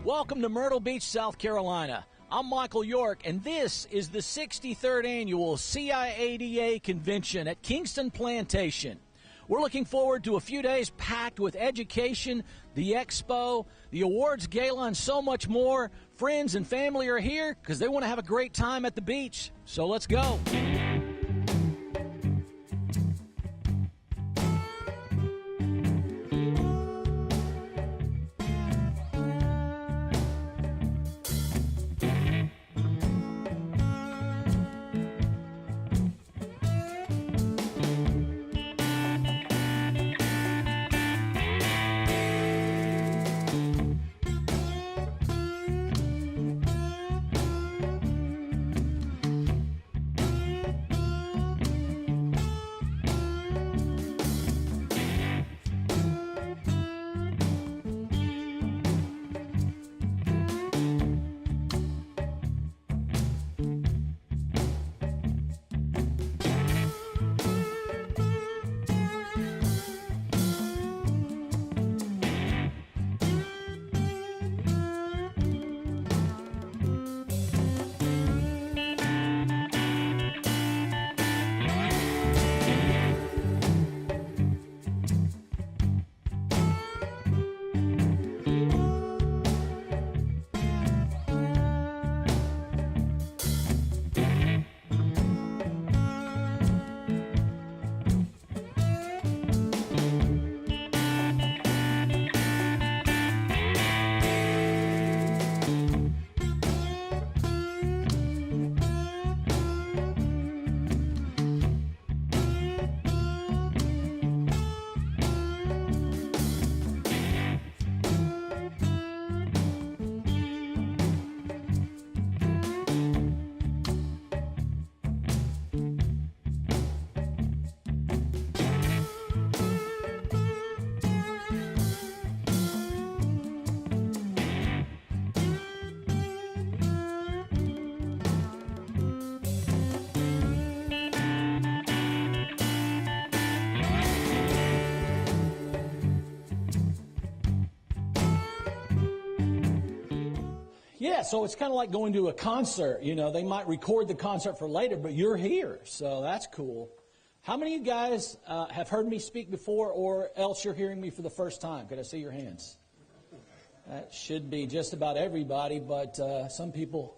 Welcome to Myrtle Beach, South Carolina. I'm Michael York, and this is the 63rd Annual CIADA Convention at Kingston Plantation. We're looking forward to a few days packed with education, the expo, the awards gala, and so much more. Friends and family are here because they want to have a great time at the beach. So let's go. Yeah, so it's kind of like going to a concert. You know, they might record the concert for later, but you're here, so that's cool. How many of you guys have heard me speak before, or else you're hearing me for the first time? Could I see your hands? That should be just about everybody, but some people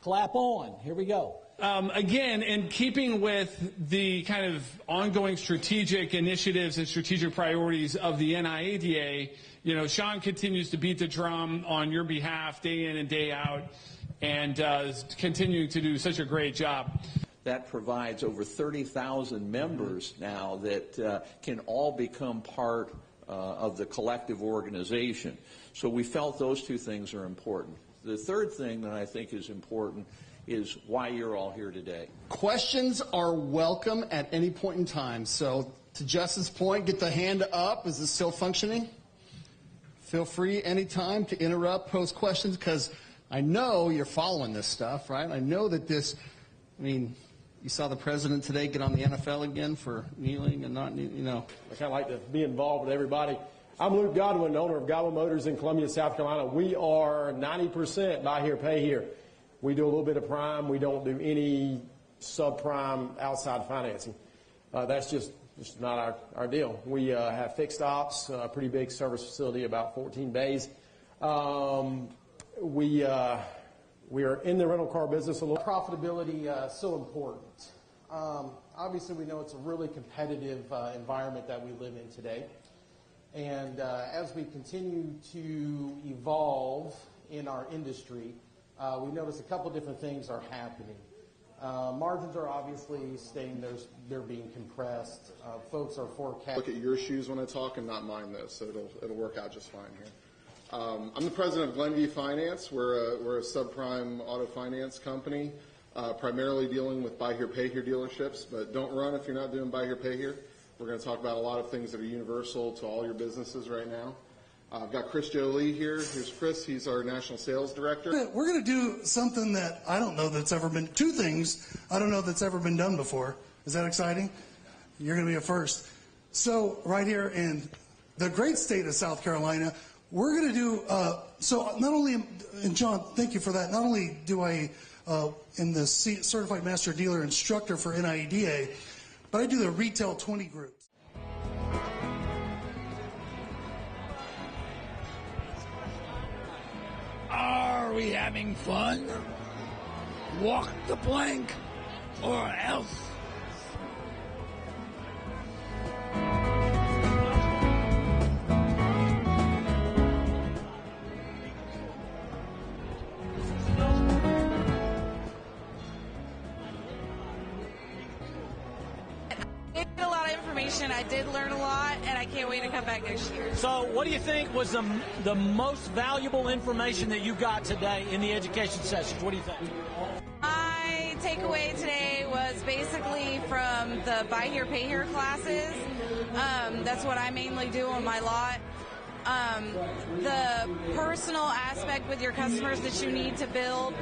clap on. Here we go. Again, in keeping with the kind of ongoing strategic initiatives and strategic priorities of the NIADA, you know, Sean continues to beat the drum on your behalf day in and day out, and is continuing to do such a great job. That provides over 30,000 members now that can all become part of the collective organization. So we felt those two things are important. The third thing that I think is important is why you're all here today. Questions are welcome at any point in time. So to Justin's point, get the hand up. Is this still functioning? Feel free anytime to interrupt, pose questions, because I know you're following this stuff, right? I know that this, I mean, you saw the president today get on the NFL again for kneeling and not kneeling, you know. I kind of like to be involved with everybody. I'm Luke Godwin, owner of Godwin Motors in Columbia, South Carolina. We are 90% buy here, pay here. We do a little bit of prime. We don't do any subprime outside financing. That's just not our deal. We have fixed ops, a pretty big service facility, about 14 bays. We are in the rental car business a little. Profitability so important. Obviously, we know it's a really competitive environment that we live in today. And as we continue to evolve in our industry, we notice a couple different things are happening. Margins are obviously staying, they're being compressed. Folks are forecasting. Look at your shoes when I talk and not mine though, so it'll work out just fine here. I'm the president of Glenview Finance. We're a subprime auto finance company, primarily dealing with buy here, pay here dealerships, but don't run if you're not doing buy here, pay here. We're going to talk about a lot of things that are universal to all your businesses right now. I've got Chris Jolie here. Here's Chris. He's our national sales director. We're going to do something that I don't know that's ever been, two things I don't know that's ever been done before. Is that exciting? You're going to be a first. So right here in the great state of South Carolina, we're going to do, so not only, and John, thank you for that, not only do I, am the Certified Master Dealer Instructor for NIEDA, but I do the Retail 20 groups. Are we having fun? Walk the plank or else. I did learn a lot, and I can't wait to come back next year. So what do you think was the most valuable information that you got today in the education sessions? What do you think? My takeaway today was basically from the Buy Here, Pay Here classes. That's what I mainly do on my lot. The personal aspect with your customers that you need to build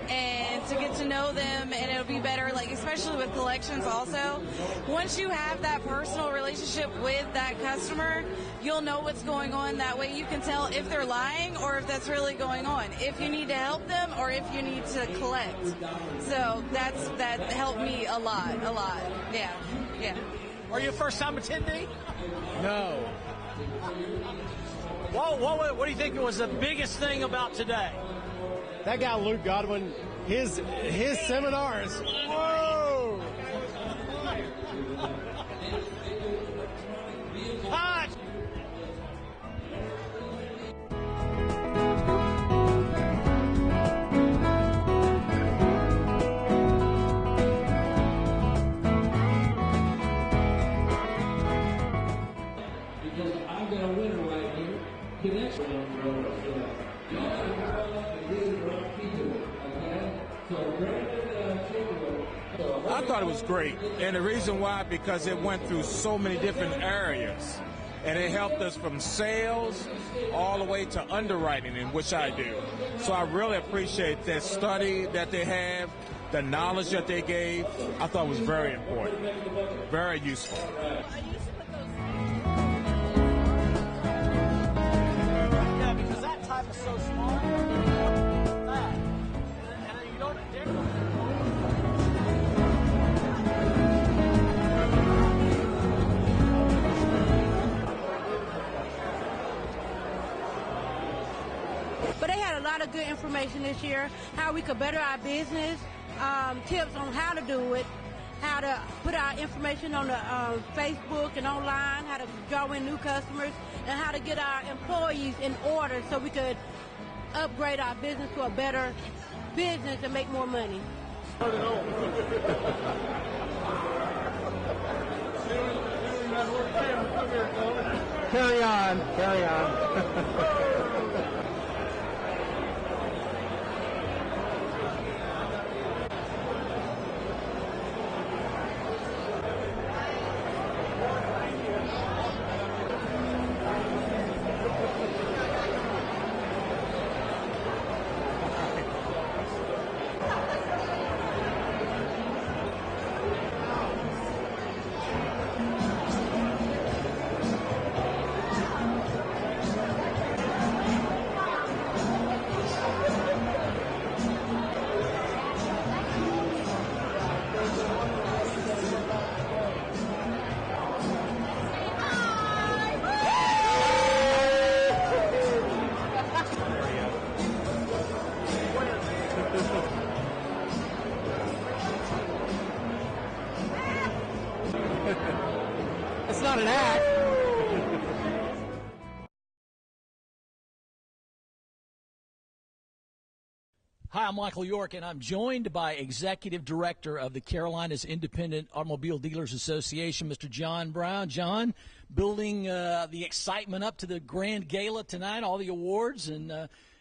and to get to know them, and it'll be better, like especially with collections also. Once you have that personal relationship with that customer, you'll know what's going on. That way you can tell if they're lying or if that's really going on, if you need to help them or if you need to collect. So that helped me a lot. Yeah. Are you a first-time attendee? No. What do you think was the biggest thing about today? That guy Luke Godwin, his seminars. Whoa! Hot! Because I've got a winner right here. I thought it was great, and the reason why, because it went through so many different areas, and it helped us from sales all the way to underwriting, in which I do. So I really appreciate that study that they have, the knowledge that they gave. I thought it was very important, very useful. Yeah, because that type is so small. That. And you don't dare. But they had a lot of good information this year, how we could better our business, tips on how to do it, how to put our information on the Facebook and online, how to draw in new customers, and how to get our employees in order so we could upgrade our business to a better business and make more money. Carry on. It's not an act. Hi, I'm Michael York, and I'm joined by Executive Director of the Carolinas Independent Automobile Dealers Association, Mr. John Brown. John, building the excitement up to the grand gala tonight, all the awards, and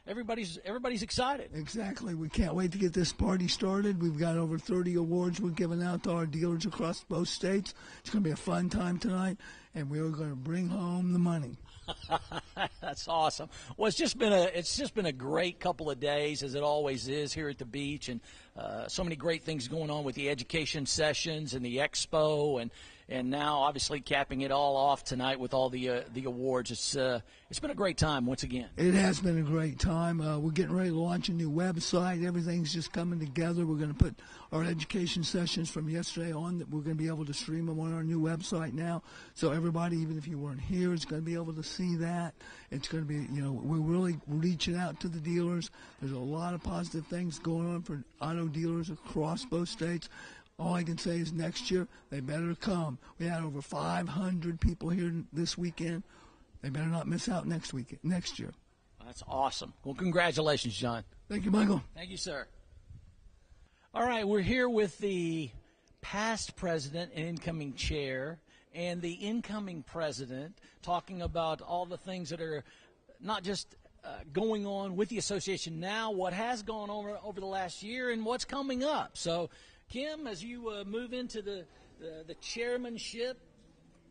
everybody's excited. Exactly. We can't wait to get this party started. We've got over 30 awards we're giving out to our dealers across both states. It's going to be a fun time tonight, and we're going to bring home the money. That's awesome. Well, it's just been a great couple of days, as it always is here at the beach, and so many great things going on with the education sessions and the expo, and and now obviously capping it all off tonight with all the awards. It's been a great time once again. It has been a great time. We're getting ready to launch a new website. Everything's just coming together. We're going to put our education sessions from yesterday on. That we're going to be able to stream them on our new website now. So everybody, even if you weren't here, is going to be able to see that. It's going to be, we're really reaching out to the dealers. There's a lot of positive things going on for auto dealers across both states. All I can say is next year, they better come. We had over 500 people here this weekend. They better not miss out next year. That's awesome. Well, congratulations, John. Thank you, Michael. Thank you, sir. All right, we're here with the past president and incoming chair and the incoming president talking about all the things that are not just going on with the association now, what has gone on over the last year, and what's coming up. So, Kim, as you move into the chairmanship,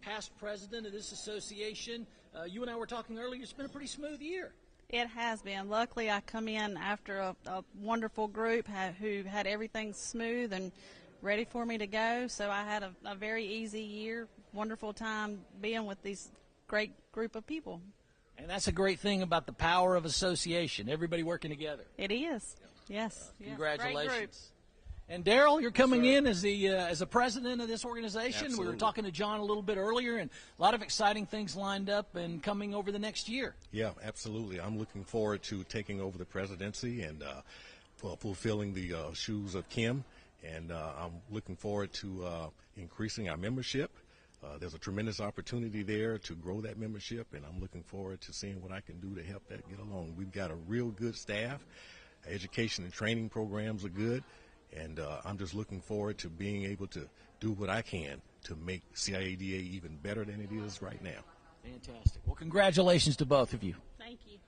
past president of this association, you and I were talking earlier, it's been a pretty smooth year. It has been. Luckily, I come in after a wonderful group who had everything smooth and ready for me to go. So I had a very easy year, wonderful time being with these great group of people. And that's a great thing about the power of association, everybody working together. It is. Yes. Congratulations. Great group. And Daryl, you're coming in as the president of this organization. Absolutely. We were talking to John a little bit earlier, and a lot of exciting things lined up and coming over the next year. Yeah, absolutely. I'm looking forward to taking over the presidency and fulfilling the shoes of Kim. And I'm looking forward to increasing our membership. There's a tremendous opportunity there to grow that membership, and I'm looking forward to seeing what I can do to help that get along. We've got a real good staff. Education and training programs are good. And I'm just looking forward to being able to do what I can to make CIADA even better than it is right now. Fantastic. Well, congratulations to both of you. Thank you.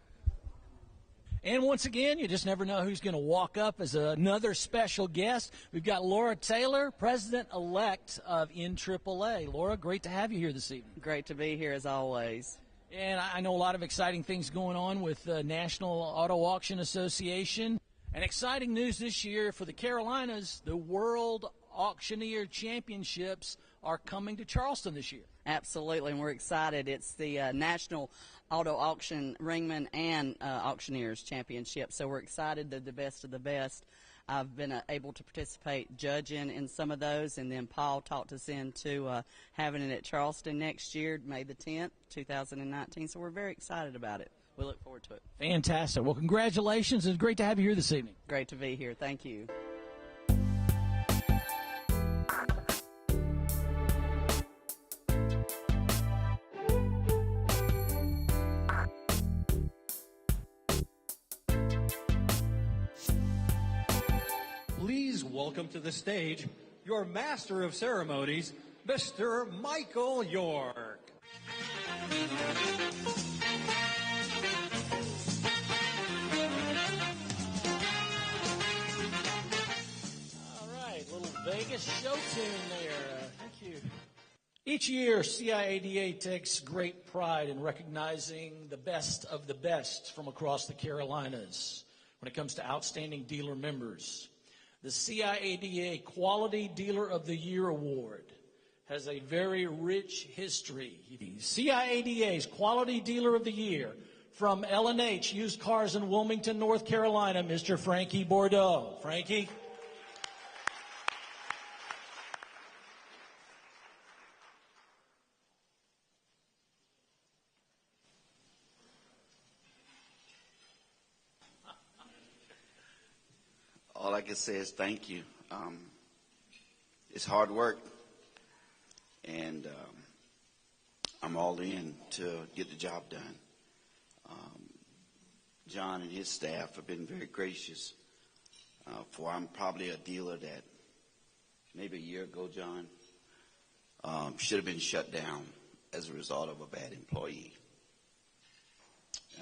And once again, you just never know who's going to walk up as another special guest. We've got Laura Taylor, President-elect of NAAA. Laura, great to have you here this evening. Great to be here as always. And I know a lot of exciting things going on with the National Auto Auction Association. And exciting news this year for the Carolinas, the World Auctioneer Championships are coming to Charleston this year. Absolutely, and we're excited. It's the National Auto Auction Ringman and Auctioneers Championship, so we're excited. They're the best of the best. I've been able to participate judging in some of those, and then Paul talked us into having it at Charleston next year, May the 10th, 2019, so we're very excited about it. We look forward to it. Fantastic. Well, congratulations. It's great to have you here this evening. Great to be here. Thank you. Please welcome to the stage your Master of Ceremonies, Mr. Michael York. Vegas show tune there. Thank you. Each year, CIADA takes great pride in recognizing the best of the best from across the Carolinas when it comes to outstanding dealer members. The CIADA Quality Dealer of the Year Award has a very rich history. CIADA's Quality Dealer of the Year from L&H Used Cars in Wilmington, North Carolina, Mr. Frankie Bordeaux. Frankie. All I can say is thank you. It's hard work, and I'm all in to get the job done. John and his staff have been very gracious, for I'm probably a dealer that maybe a year ago, John, should have been shut down as a result of a bad employee.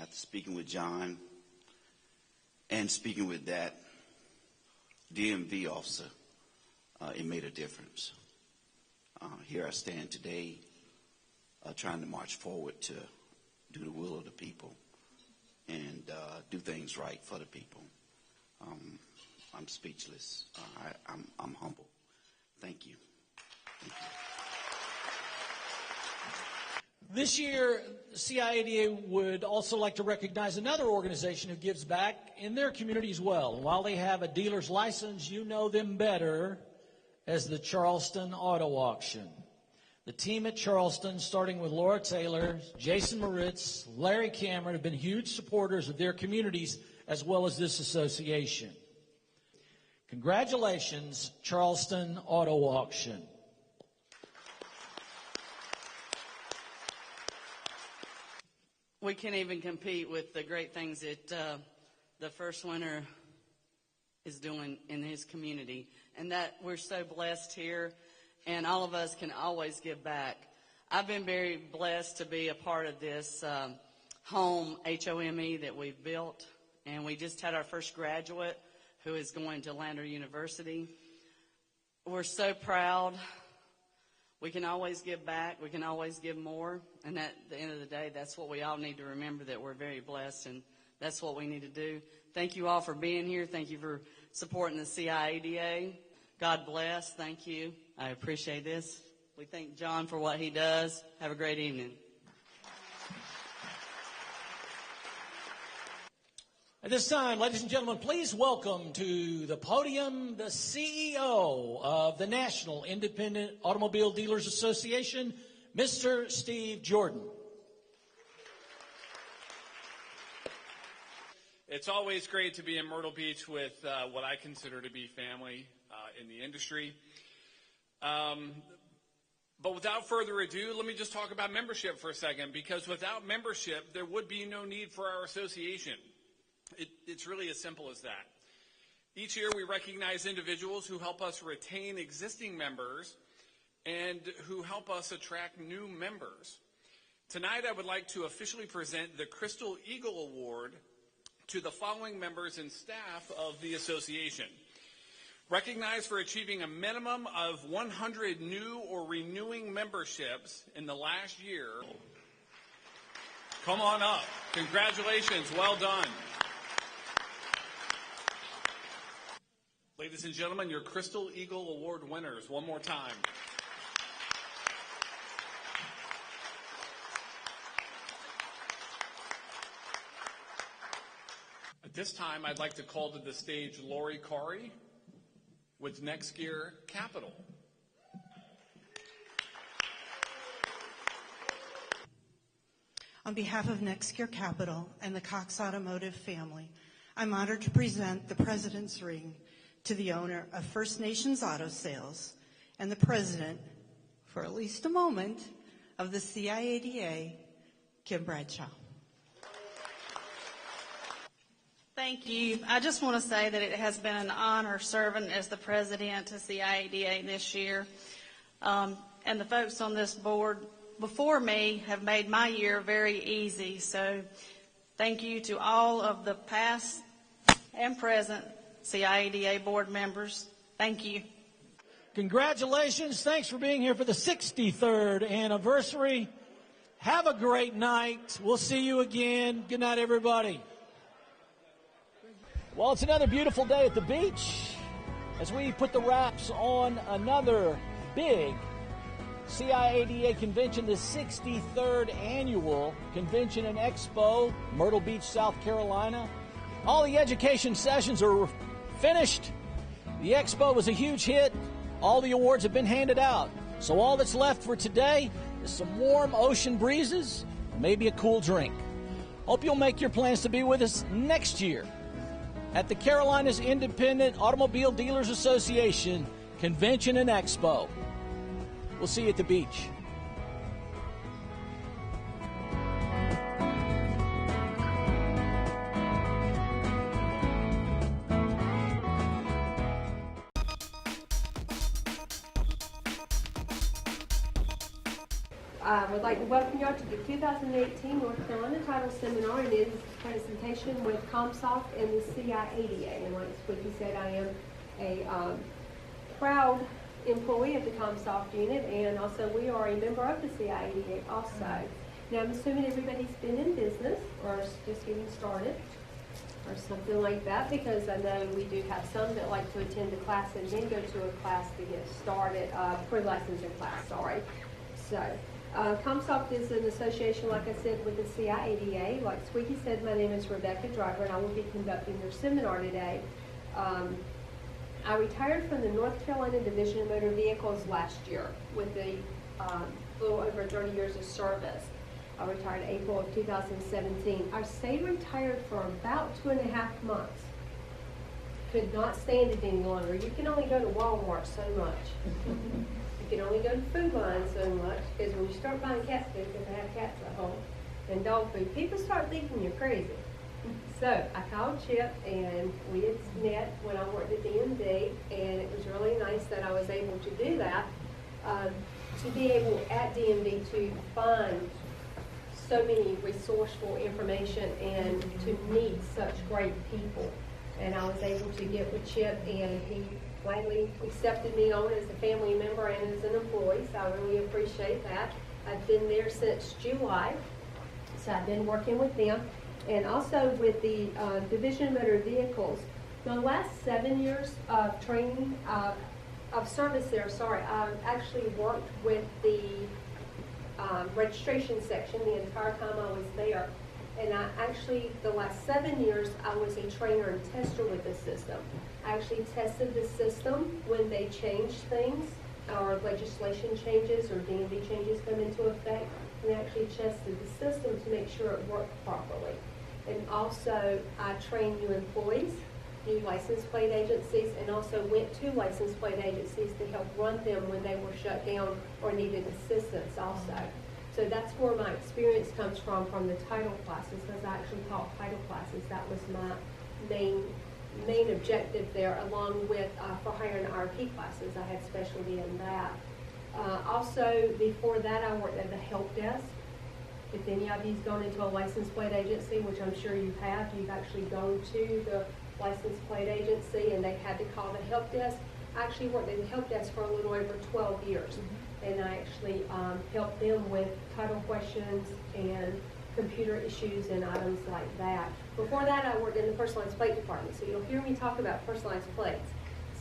After speaking with John and speaking with that DMV officer, it made a difference. Here I stand today trying to march forward to do the will of the people and do things right for the people. I'm speechless. I'm humble. Thank you. Thank you. This year, CIADA would also like to recognize another organization who gives back in their community as well. And while they have a dealer's license, you know them better as the Charleston Auto Auction. The team at Charleston, starting with Laura Taylor, Jason Moritz, Larry Cameron, have been huge supporters of their communities as well as this association. Congratulations, Charleston Auto Auction. We can't even compete with the great things that the first winner is doing in his community. And that we're so blessed here, and all of us can always give back. I've been very blessed to be a part of this home HOME that we've built, and we just had our first graduate who is going to Lander University. We're so proud. We can always give back. We can always give more. And at the end of the day, that's what we all need to remember, that we're very blessed, and that's what we need to do. Thank you all for being here. Thank you for supporting the CIADA. God bless. Thank you. I appreciate this. We thank John for what he does. Have a great evening. At this time, ladies and gentlemen, please welcome to the podium the CEO of the National Independent Automobile Dealers Association, Mr. Steve Jordan. It's always great to be in Myrtle Beach with what I consider to be family in the industry. But without further ado, let me just talk about membership for a second, because without membership, there would be no need for our association. It's really as simple as that. Each year, we recognize individuals who help us retain existing members and who help us attract new members. Tonight, I would like to officially present the Crystal Eagle Award to the following members and staff of the association. Recognized for achieving a minimum of 100 new or renewing memberships in the last year. Come on up. Congratulations. Well done. Ladies and gentlemen, your Crystal Eagle Award winners, one more time. At this time, I'd like to call to the stage Lori Corey with Next Gear Capital. On behalf of Next Gear Capital and the Cox Automotive family, I'm honored to present the President's Ring to the owner of First Nations Auto Sales and the president, for at least a moment, of the CIADA, Kim Bradshaw. Thank you. I just want to say that it has been an honor serving as the president of CIADA this year. And the folks on this board before me have made my year very easy. So thank you to all of the past and present CIADA board members. Thank you. Congratulations. Thanks for being here for the 63rd anniversary. Have a great night. We'll see you again. Good night, everybody. Well, it's another beautiful day at the beach as we put the wraps on another big CIADA convention, the 63rd annual convention and expo, Myrtle Beach, South Carolina. All the education sessions are finished. The expo was a huge hit. All the awards have been handed out. So all that's left for today is some warm ocean breezes, maybe a cool drink. Hope you'll make your plans to be with us next year at the Carolinas Independent Automobile Dealers Association Convention and Expo. We'll see you at the beach. I would like to welcome you all to the 2018 North Carolina Title Seminar, and it is a presentation with ComSoft and the CIADA. And like Squeaky said, I am a proud employee of the ComSoft unit, and also we are a member of the CIADA also. Now I'm assuming everybody's been in business or just getting started or something like that, because I know we do have some that like to attend a class and then go to a class to get started, pre-licensure class, sorry. So ComSoft is an association, like I said, with the CIADA. Like Squeaky said, my name is Rebecca Driver, and I will be conducting your seminar today. I retired from the North Carolina Division of Motor Vehicles last year with a little over 30 years of service. I retired April of 2017. I stayed retired for about 2.5 months. Could not stand it any longer. You can only go to Walmart so much. You can only go to Food Line so much, because when you start buying cat food, because I have cats at home, and dog food, people start thinking you're crazy. So I called Chip, and we had met when I worked at DMV, and it was really nice that I was able to do that, to be able at DMV to find so many resourceful information and to meet such great people. And I was able to get with Chip, and he gladly accepted me on as a family member and as an employee, so I really appreciate that. I've been there since July, so I've been working with them. And also with the Division of Motor Vehicles, the last 7 years of training, of service there, I've actually worked with the registration section the entire time I was there. And I actually, the last 7 years, I was a trainer and tester with the system. I actually tested the system when they changed things, or legislation changes, or DMV changes come into effect, and I actually tested the system to make sure it worked properly. And also, I trained new employees, new license plate agencies, and also went to license plate agencies to help run them when they were shut down or needed assistance also. So that's where my experience comes from the title classes, because I actually taught title classes. That was my main objective there, along with for hiring RP classes. I had specialty in that. Also, before that, I worked at the help desk. If any of you's gone into a license plate agency, which I'm sure you have, you've actually gone to the license plate agency and they've had to call the help desk. I actually worked at the help desk for a little over 12 years. And I actually helped them with title questions and computer issues and items like that. Before that, I worked in the personalized plate department, so you'll hear me talk about personalized plates.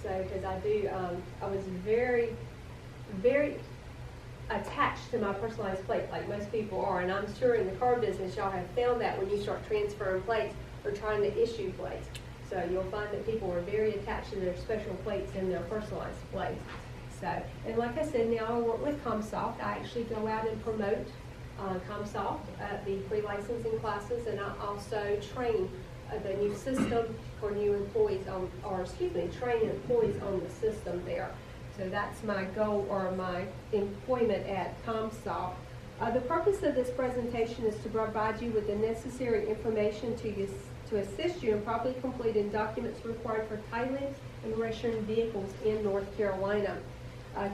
So, because I was very, very attached to my personalized plate, like most people are, and I'm sure in the car business, y'all have found that when you start transferring plates or trying to issue plates. So you'll find that people are very attached to their special plates and their personalized plates. So, and like I said, now I work with ComSoft. I actually go out and promote ComSoft at the pre-licensing classes, and I also train the new system for new employees train employees on the system there. So that's my goal, or my employment at ComSoft. The purpose of this presentation is to provide you with the necessary information to assist you in properly completing documents required for titling and registering vehicles in North Carolina.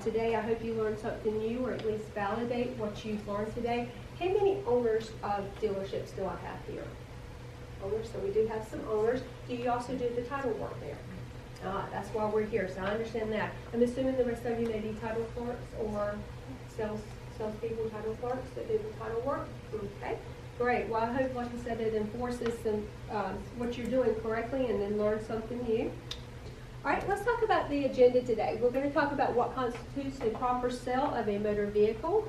Today, I hope you learned something new, or at least validate what you've learned today. How many owners of dealerships do I have here? Owners, so we do have some owners. Do you also do the title work there? That's why we're here, so I understand that. I'm assuming the rest of you may be title clerks or salespeople, title clerks that do the title work. Okay, great. Well, I hope, like I said, it enforces what you're doing correctly, and then learn something new. All right, let's talk about the agenda today. We're going to talk about what constitutes a proper sale of a motor vehicle,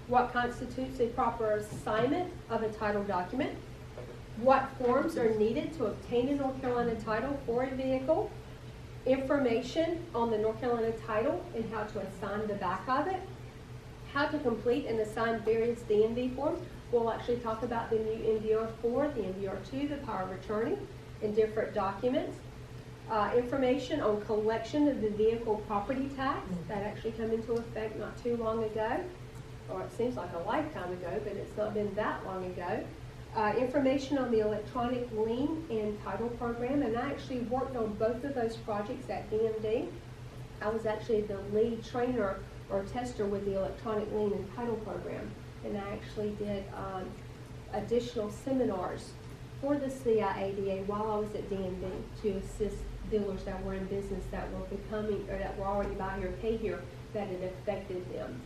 what constitutes a proper assignment of a title document, what forms are needed to obtain a North Carolina title for a vehicle, information on the North Carolina title and how to assign the back of it, how to complete and assign various DMV forms. We'll actually talk about the new MVR4, the MVR2, the power of attorney, and different documents. Information on collection of the vehicle property tax that actually came into effect not too long ago, or it seems like a lifetime ago, but it's not been that long ago. Information on the electronic lien and title program, and I actually worked on both of those projects at DMV. I was actually the lead trainer or tester with the electronic lien and title program, and I actually did additional seminars for the CIADA while I was at DMV to assist dealers that were in business that were becoming, or that were already buy here, pay here, that it affected them.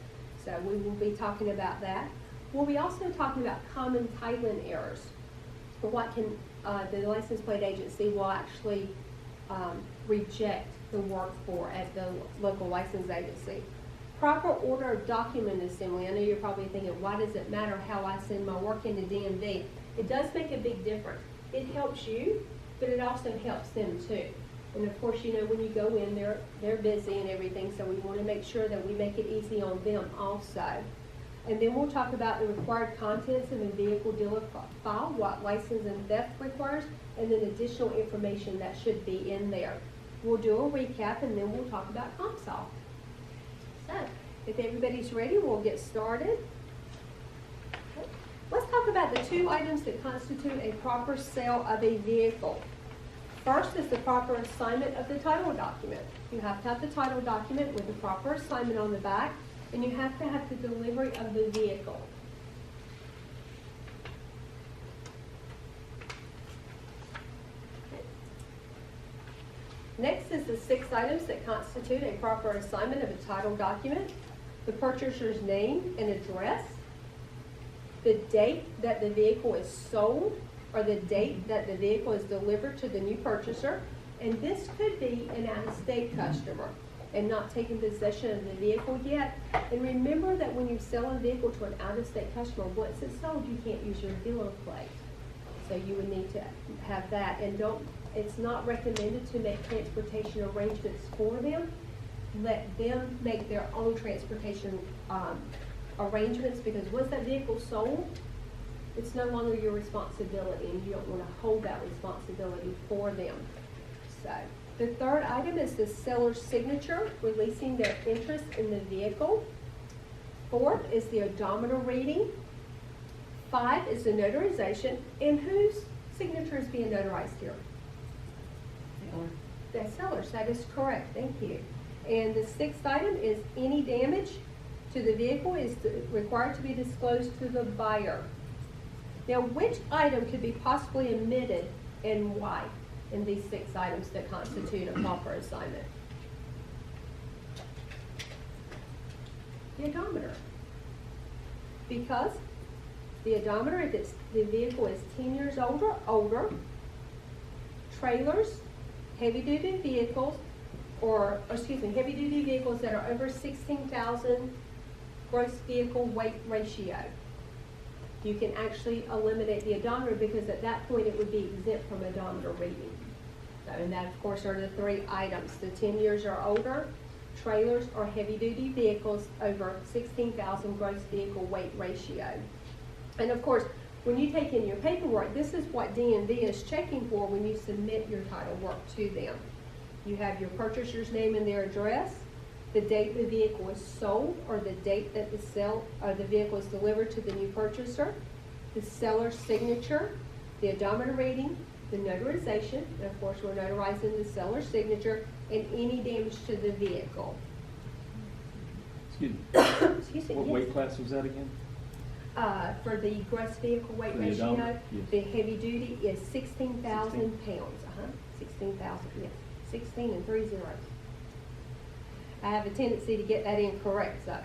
So we will be talking about that. We'll be also talking about common titling errors. What can the license plate agency will actually reject the work for at the local license agency. Proper order of document assembly. I know you're probably thinking, why does it matter how I send my work into DMV? It does make a big difference. It helps you, but it also helps them too. And of course, you know, when you go in, they're busy and everything, so we want to make sure that we make it easy on them also. And then we'll talk about the required contents of a vehicle dealer file, what license and theft requires, and then additional information that should be in there. We'll do a recap, and then we'll talk about CompSoft. So, if everybody's ready, we'll get started. Okay. Let's talk about the two items that constitute a proper sale of a vehicle. First is the proper assignment of the title document. You have to have the title document with the proper assignment on the back, and you have to have the delivery of the vehicle. Next is the 6 items that constitute a proper assignment of a title document: the purchaser's name and address, the date that the vehicle is sold, or the date that the vehicle is delivered to the new purchaser, and this could be an out-of-state customer and not taking possession of the vehicle yet. And remember that when you sell a vehicle to an out-of-state customer, once it's sold, you can't use your dealer plate. So you would need to have that. And it's not recommended to make transportation arrangements for them. Let them make their own transportation arrangements, because once that vehicle's sold, it's no longer your responsibility, and you don't want to hold that responsibility for them. So the third item is the seller's signature, releasing their interest in the vehicle. 4th is the odometer reading. 5 is the notarization. And whose signature is being notarized here? The seller's. That is correct. Thank you. And the 6th item is any damage to the vehicle is required to be disclosed to the buyer. Now, which item could be possibly omitted and why in these 6 items that constitute a proper assignment? The odometer. Because the odometer, if the vehicle is 10 years older, trailers, heavy-duty vehicles, heavy-duty vehicles that are over 16,000 gross vehicle weight ratio, you can actually eliminate the odometer, because at that point it would be exempt from odometer reading. So, and that, of course, are the 3 items: the 10 years or older, trailers or heavy-duty vehicles over 16,000 gross vehicle weight ratio. And of course, when you take in your paperwork, this is what DMV is checking for when you submit your title work to them. You have your purchaser's name and their address, the date the vehicle is sold, or the date that the vehicle is delivered to the new purchaser, the seller's signature, the odometer reading, the notarization, and of course we're notarizing the seller's signature, and any damage to the vehicle. Excuse me. Excuse me. What yes. weight class was that again? For the gross vehicle weight The ratio, odometer? Yes. the heavy duty is 16,000 pounds. 16,000, yes. 16 and 3 zeros. I have a tendency to get that incorrect, so.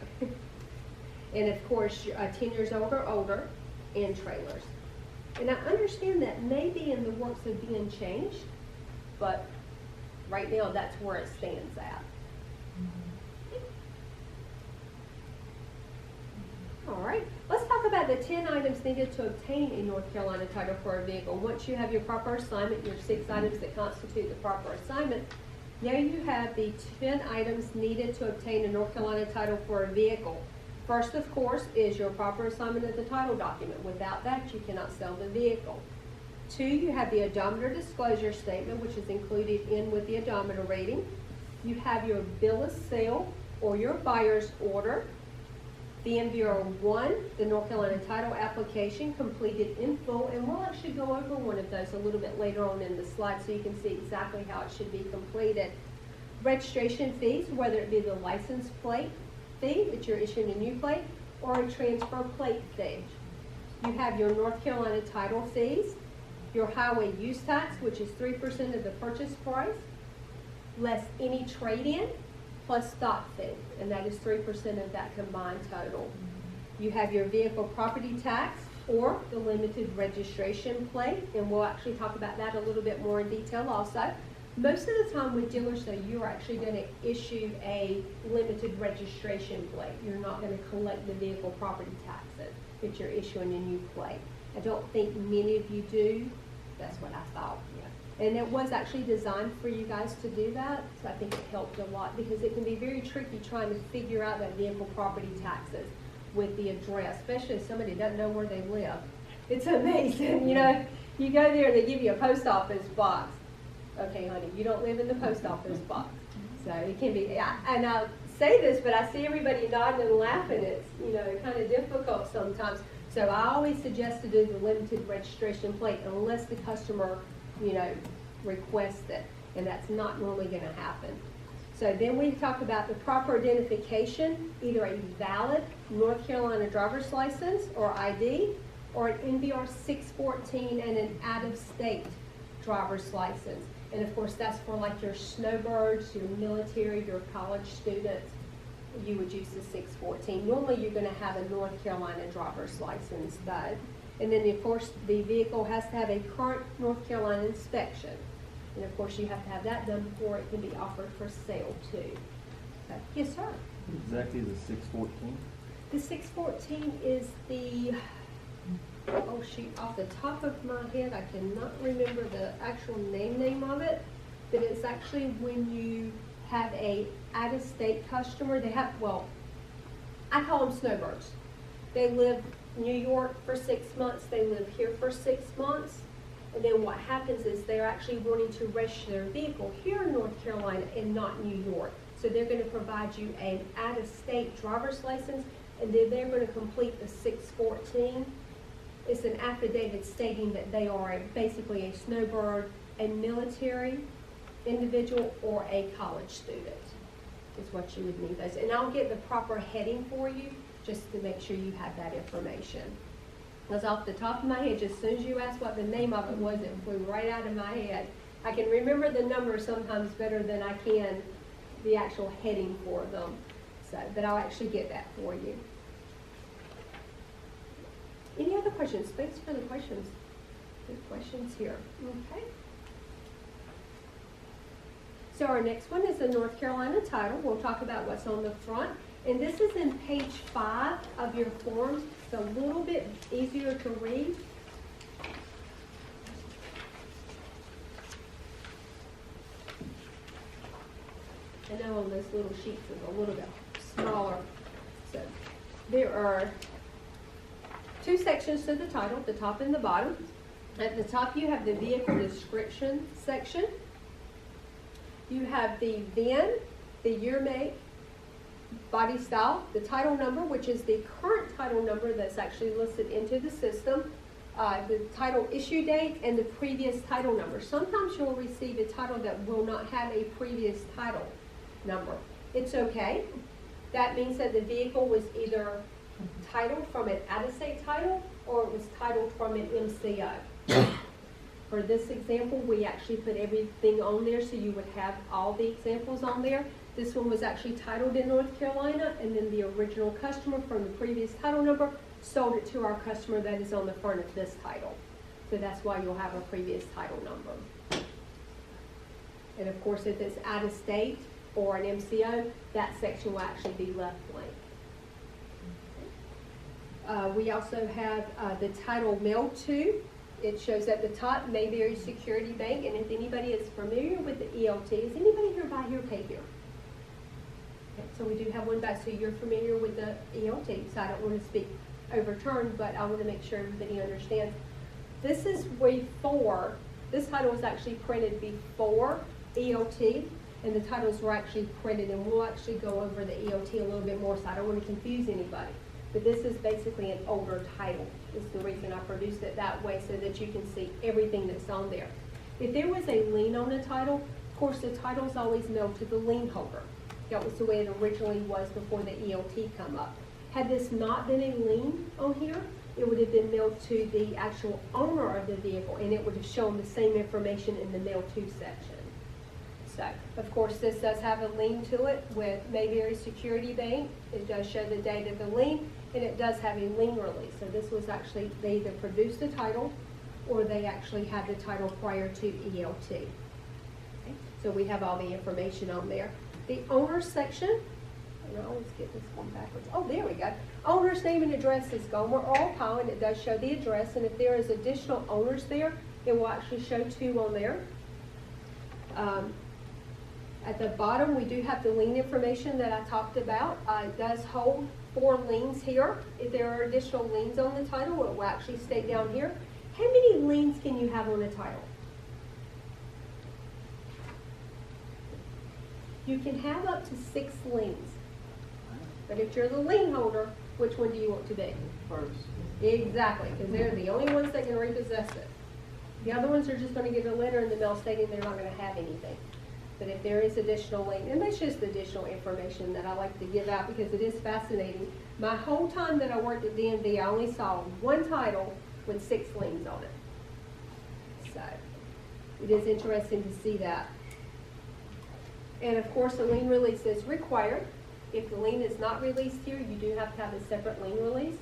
And of course, 10 years older, and trailers. And I understand that may be in the works of being changed, but right now that's where it stands at. All right, let's talk about the 10 items needed to obtain a North Carolina title for a vehicle. Once you have your proper assignment, your 6 items that constitute the proper assignment, now you have the 10 items needed to obtain a North Carolina title for a vehicle. First, of course, is your proper assignment of the title document. Without that, you cannot sell the vehicle. 2, you have the odometer disclosure statement, which is included in with the odometer rating. You have your bill of sale or your buyer's order. VMBR 1, the North Carolina title application completed in full, and we'll actually go over one of those a little bit later on in the slide so you can see exactly how it should be completed. Registration fees, whether it be the license plate fee that you're issuing a new plate or a transfer plate fee. You have your North Carolina title fees, your highway use tax, which is 3% of the purchase price, less any trade-in, plus stock fee, and that is 3% of that combined total. You have your vehicle property tax or the limited registration plate, and we'll actually talk about that a little bit more in detail also. Most of the time with dealers, though, you're actually going to issue a limited registration plate. You're not going to collect the vehicle property taxes if you're issuing a new plate. I don't think many of you do. That's what I thought, yeah. And it was actually designed for you guys to do that, so I think it helped a lot because it can be very tricky trying to figure out that vehicle property taxes with the address, especially if somebody doesn't know where they live. It's amazing, you know. You go there and they give you a post office box. Okay, honey, you don't live in the post office box. So it can be, and I say this, but I see everybody nodding and laughing. It's, you know, kind of difficult sometimes. So I always suggest to do the limited registration plate unless the customer, you know, requests it. And that's not normally going to happen. So then we talk about the proper identification, either a valid North Carolina driver's license or ID, or an NVR 614 and an out-of-state driver's license. And of course, that's for like your snowbirds, your military, your college students. You would use the 614. Normally, you're going to have a North Carolina driver's license, though. And then, of course, the vehicle has to have a current North Carolina inspection. And of course, you have to have that done before it can be offered for sale, too. So, yes, sir. Exactly the 614? The 614 is the, oh shoot, off the top of my head, I cannot remember the actual name of it, but it's actually when you have a out-of-state customer. They have, well, I call them snowbirds. They live in New York for 6 months, they live here for 6 months, and then what happens is they're actually wanting to register their vehicle here in North Carolina and not New York. So they're going to provide you an out-of-state driver's license, and then they're going to complete the 614. It's an affidavit stating that they are basically a snowbird, a military individual, or a college student is what you would need those. And I'll get the proper heading for you just to make sure you have that information. Because off the top of my head, just as soon as you asked what the name of it was, it flew right out of my head. I can remember the numbers sometimes better than I can the actual heading for them. So, but I'll actually get that for you. Any other questions? Thanks for the questions. Good questions here. Okay. So our next one is the North Carolina title. We'll talk about what's on the front. And this is in page 5 of your forms. It's a little bit easier to read. I know on those little sheets it's a little bit smaller. So there are 2 sections to the title, the top and the bottom. At the top you have the vehicle description section. You have the VIN, the year, make, body style, the title number, which is the current title number that's actually listed into the system, the title issue date, and the previous title number. Sometimes you'll receive a title that will not have a previous title number. It's okay. That means that the vehicle was either titled from an out-of-state title or it was titled from an MCO. For this example, we actually put everything on there so you would have all the examples on there. This one was actually titled in North Carolina, and then the original customer from the previous title number sold it to our customer that is on the front of this title. So that's why you'll have a previous title number. And of course, if it's out of state or an MCO, that section will actually be left blank. We also have the title mailed to. It shows at the top, Mayberry Security Bank, and if anybody is familiar with the ELT, is anybody here buy here, pay here? Okay, so we do have one back, so you're familiar with the ELT, so I don't want to speak overturned, but I want to make sure everybody understands. This is before, this title was actually printed before ELT, and the titles were actually printed, and we'll actually go over the ELT a little bit more, so I don't want to confuse anybody. But this is basically an older title. Is the reason I produced it that way so that you can see everything that's on there. If there was a lien on a title, of course the title is always mailed to the lien holder. That was the way it originally was before the ELT come up. Had this not been a lien on here, it would have been mailed to the actual owner of the vehicle, and it would have shown the same information in the mail to section. So, of course, this does have a lien to it with Mayberry Security Bank. It does show the date of the lien, and it does have a lien release. So this was actually, they either produced the title or they actually had the title prior to ELT. Okay. So we have all the information on there. The owner section, and I always get this one backwards. Oh, there we go. Owner's name and address is Gomer or Powell, and it does show the address. And if there is additional owners there, it will actually show 2 on there. At the bottom, we do have the lien information that I talked about. It does hold 4 liens here. If there are additional liens on the title, it will actually state down here. How many liens can you have on a title? You can have up to 6 liens. But if you're the lien holder, which one do you want to be? First. Exactly, because they're the only ones that can repossess it. The other ones are just going to get a letter in the mail stating they're not going to have anything. But if there is additional lien, and that's just additional information that I like to give out because it is fascinating. My whole time that I worked at DMV, I only saw 1 title with 6 liens on it. So it is interesting to see that. And of course, a lien release is required. If the lien is not released here, you do have to have a separate lien release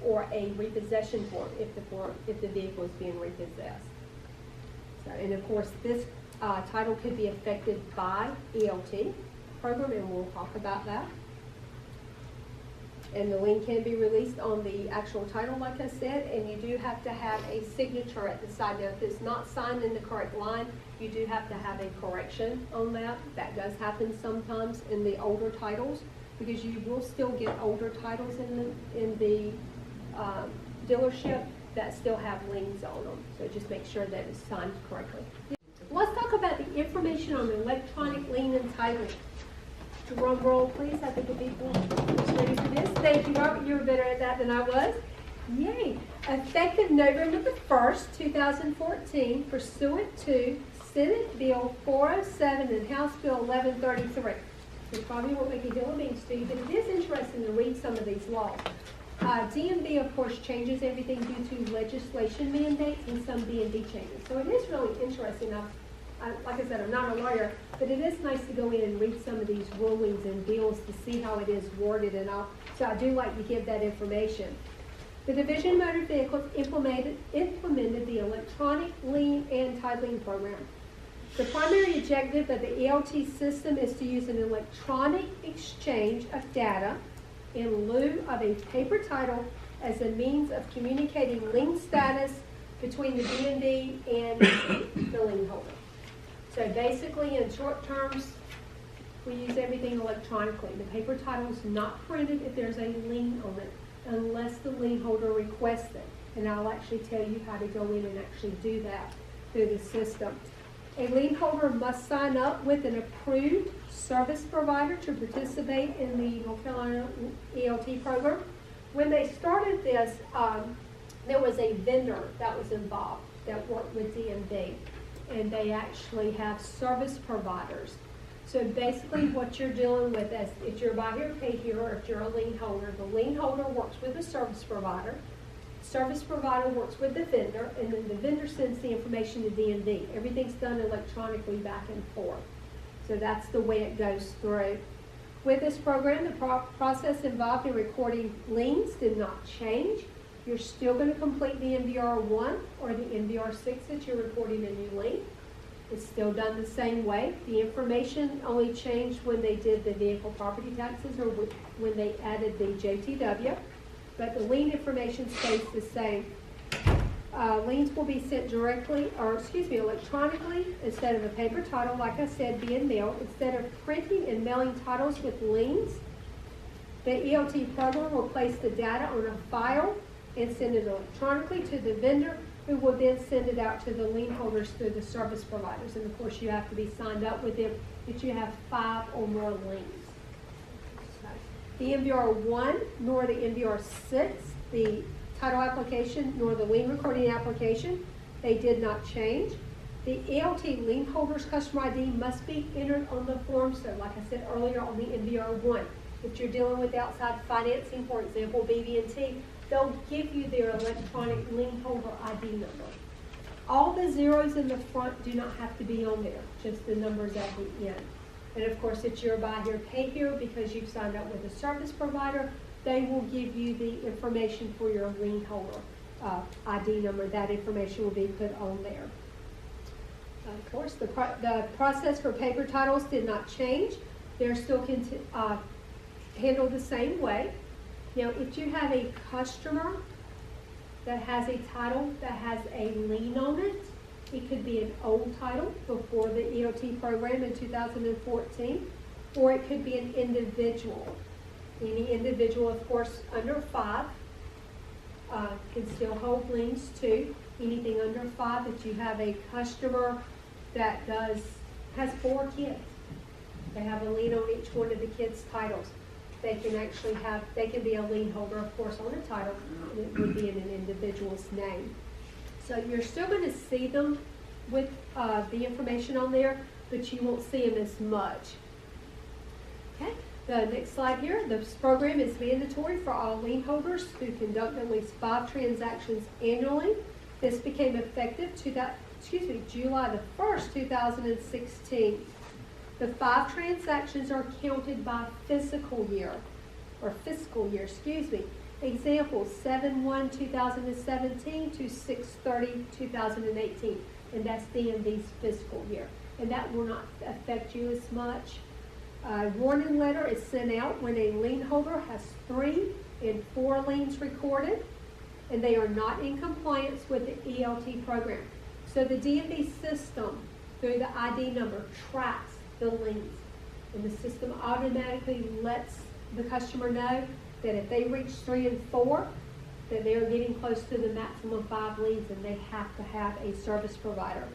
or a repossession form if the vehicle is being repossessed. So, and of course, this title could be affected by ELT program, and we'll talk about that. And the lien can be released on the actual title, like I said, and you do have to have a signature at the side. Now, if it's not signed in the correct line, you do have to have a correction on that. That does happen sometimes in the older titles, because you will still get older titles in the dealership that still have liens on them. So just make sure that it's signed correctly. Let's talk about the information on the electronic lien and titling. Drum roll, please. I think the people are ready for this. Thank you, Robert. You were better at that than I was. Yay. Effective November the 1st, 2014, pursuant to Senate Bill 407 and House Bill 1133. It probably won't make a hill of beans to you, but it is interesting to read some of these laws. DMV, of course, changes everything due to legislation mandates and some D&D changes. So it is really interesting. Like I said, I'm not a lawyer, but it is nice to go in and read some of these rulings and bills to see how it is worded, and so I do like to give that information. The Division of Motor Vehicles implemented the electronic lien and titling program. The primary objective of the ELT system is to use an electronic exchange of data in lieu of a paper title as a means of communicating lien status between the DMV and the lien holder. So basically, in short terms, we use everything electronically. The paper title is not printed if there's a lien on it, unless the lien holder requests it. And I'll actually tell you how to go in and actually do that through the system. A lien holder must sign up with an approved service provider to participate in the North Carolina ELT program. When they started this, there was a vendor that was involved that worked with DMV, and they actually have service providers. So basically what you're dealing with is if you're buy here, pay here, or if you're a lien holder, the lien holder works with the service provider. Service provider works with the vendor, and then the vendor sends the information to DMV. Everything's done electronically back and forth. So that's the way it goes through. With this program, the process involved in recording liens did not change. You're still going to complete the MVR1 or the MVR6 that you're reporting a new lien. It's still done the same way. The information only changed when they did the vehicle property taxes or when they added the JTW. But the lien information stays the same. Liens will be sent electronically instead of a paper title, like I said, being mailed. Instead of printing and mailing titles with liens, the ELT program will place the data on a file and send it electronically to the vendor, who will then send it out to the lien holders through the service providers. And of course, you have to be signed up with them if you have 5 or more liens. The MVR1 nor the MVR6, the title application nor the lien recording application, they did not change. The ELT lien holder's customer ID must be entered on the form. So like I said earlier on the MVR1, if you're dealing with outside financing, for example, BB&T, they'll give you their electronic lien holder ID number. All the zeros in the front do not have to be on there, just the numbers at the end. And of course, it's your buy here, pay here, because you've signed up with a service provider. They will give you the information for your lien holder ID number. That information will be put on there. Of course, the process for paper titles did not change. They're still handled the same way. Now, if you have a customer that has a title that has a lien on it, it could be an old title before the ELT program in 2014, or it could be an individual. Any individual, of course, under 5 can still hold liens too. Anything under 5 that you have a customer that has 4 kids. They have a lien on each one of the kids' titles. They can be a lien holder, of course, on a title, and it would be in an individual's name. So you're still going to see them with the information on there, but you won't see them as much. Okay, the next slide here. This program is mandatory for all lien holders who conduct at least 5 transactions annually. This became effective July the 1st, 2016. The 5 transactions are counted by fiscal year. Example, 7/1/2017 to 6/30/2018, and that's DMV's fiscal year. And that will not affect you as much. A warning letter is sent out when a lien holder has 3 and 4 liens recorded, and they are not in compliance with the ELT program. So the DMV system, through the ID number, tracks the liens, and the system automatically lets the customer know that if they reach 3 and 4, that they are getting close to the maximum 5 liens, and they have to have a service provider.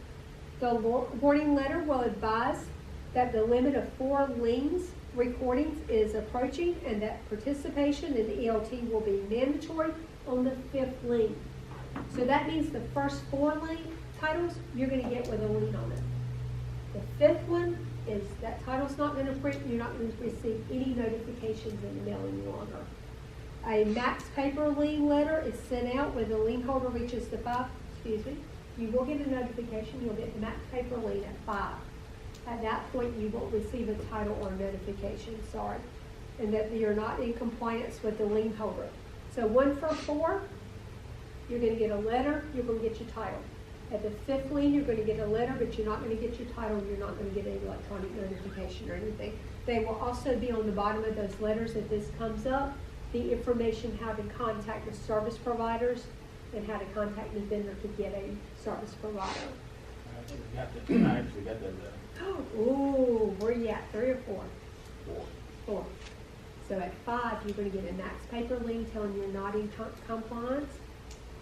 The warning letter will advise that the limit of 4 liens recordings is approaching, and that participation in the ELT will be mandatory on the 5th lien. So that means the first 4 lien titles you're going to get with a lien on it. The 5th one is that title's not going to print. You're not going to receive any notifications in the mail any longer. A max paper lien letter is sent out when the lien holder reaches the 5. You will get a notification. You'll get the max paper lien at 5. At that point, you won't receive a title or notification, and that you're not in compliance with the lien holder. So 1 for 4, you're going to get a letter, you're going to get your title. At the 5th lien, you're going to get a letter, but you're not going to get your title, you're not going to get any electronic notification or anything. They will also be on the bottom of those letters if this comes up, the information how to contact the service providers and how to contact the vendor to get a service provider. I actually got that letter. Oh, where you at? 3 or 4? 4. So at 5, you're going to get a max paper lien telling you're not in compliance.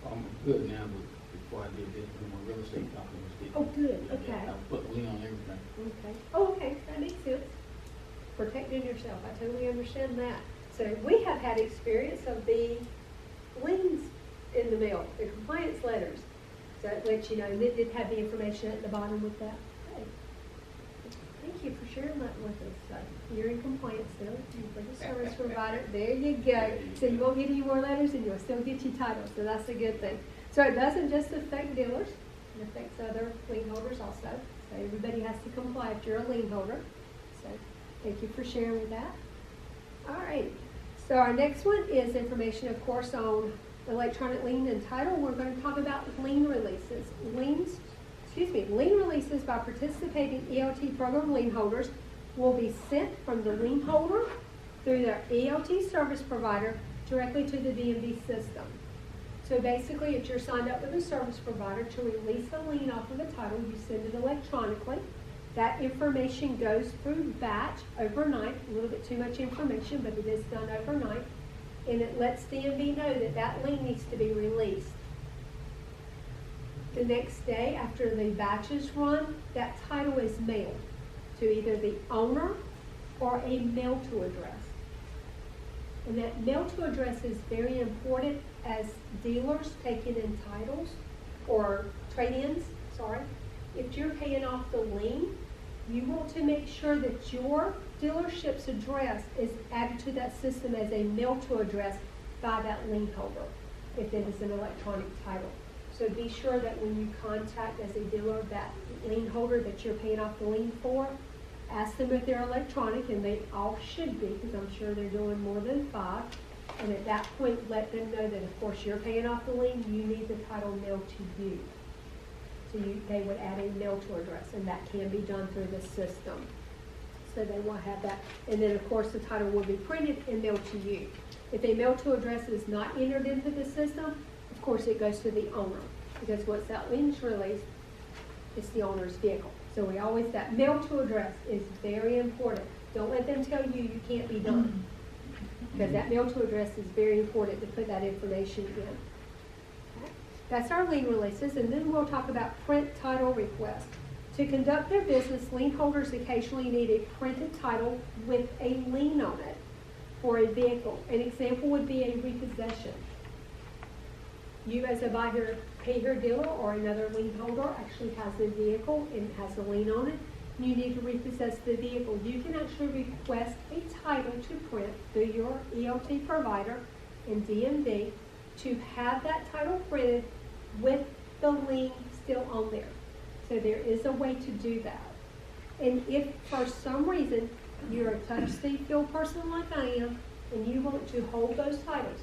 I'm good now, but before I did this, my real estate company was getting. Oh, good. Okay. I put lien on everything. Okay. Oh, okay. That makes sense. Protecting yourself. I totally understand that. So we have had experience of the liens in the mail, the compliance letters. So it lets you know, and it did have the information at the bottom with that. Okay. Thank you for sharing that with us. So you're in compliance still. You're for the service provider. There you go. So you won't get any more letters, and you'll still get your title. So that's a good thing. So it doesn't just affect dealers. It affects other lien holders also. So everybody has to comply if you're a lien holder. So thank you for sharing with that. All right. So our next one is information, of course, on electronic lien and title. We're going to talk about lien releases. Lien releases by participating ELT program lien holders will be sent from the lien holder through their ELT service provider directly to the DMV system. So basically, if you're signed up with a service provider to release a lien off of a title, you send it electronically. That information goes through batch overnight, a little bit too much information, but it is done overnight. And it lets DMV know that that lien needs to be released. The next day, after the batch is run, that title is mailed to either the owner or a mail-to address. And that mail-to address is very important as dealers taking in titles or trade-ins, If you're paying off the lien, you want to make sure that your dealership's address is added to that system as a mail-to address by that lien holder, if it is an electronic title. So be sure that when you contact as a dealer that lien holder that you're paying off the lien for, ask them if they're electronic, and they all should be, because I'm sure they're doing more than 5. And at that point, let them know that, of course, you're paying off the lien, you need the title mailed to you. So they would add a mail to address, and that can be done through the system. So they will have that. And then, of course, the title will be printed and mailed to you. If a mail to address is not entered into the system, of course, it goes to the owner. Because once that lien's released, it's the owner's vehicle. So that mail to address is very important. Don't let them tell you you can't be done. Because that mail to address is very important to put that information in. Okay. That's our lien releases, and then we'll talk about print title requests. To conduct their business, lien holders occasionally need a printed title with a lien on it for a vehicle. An example would be a repossession. You as a buyer, pay here dealer or another lien holder actually has a vehicle and has a lien on it. You need to repossess the vehicle. You can actually request a title to print through your ELT provider in DMV to have that title printed with the lien still on there. So there is a way to do that. And if for some reason you're a touch-filled person like I am and you want to hold those titles,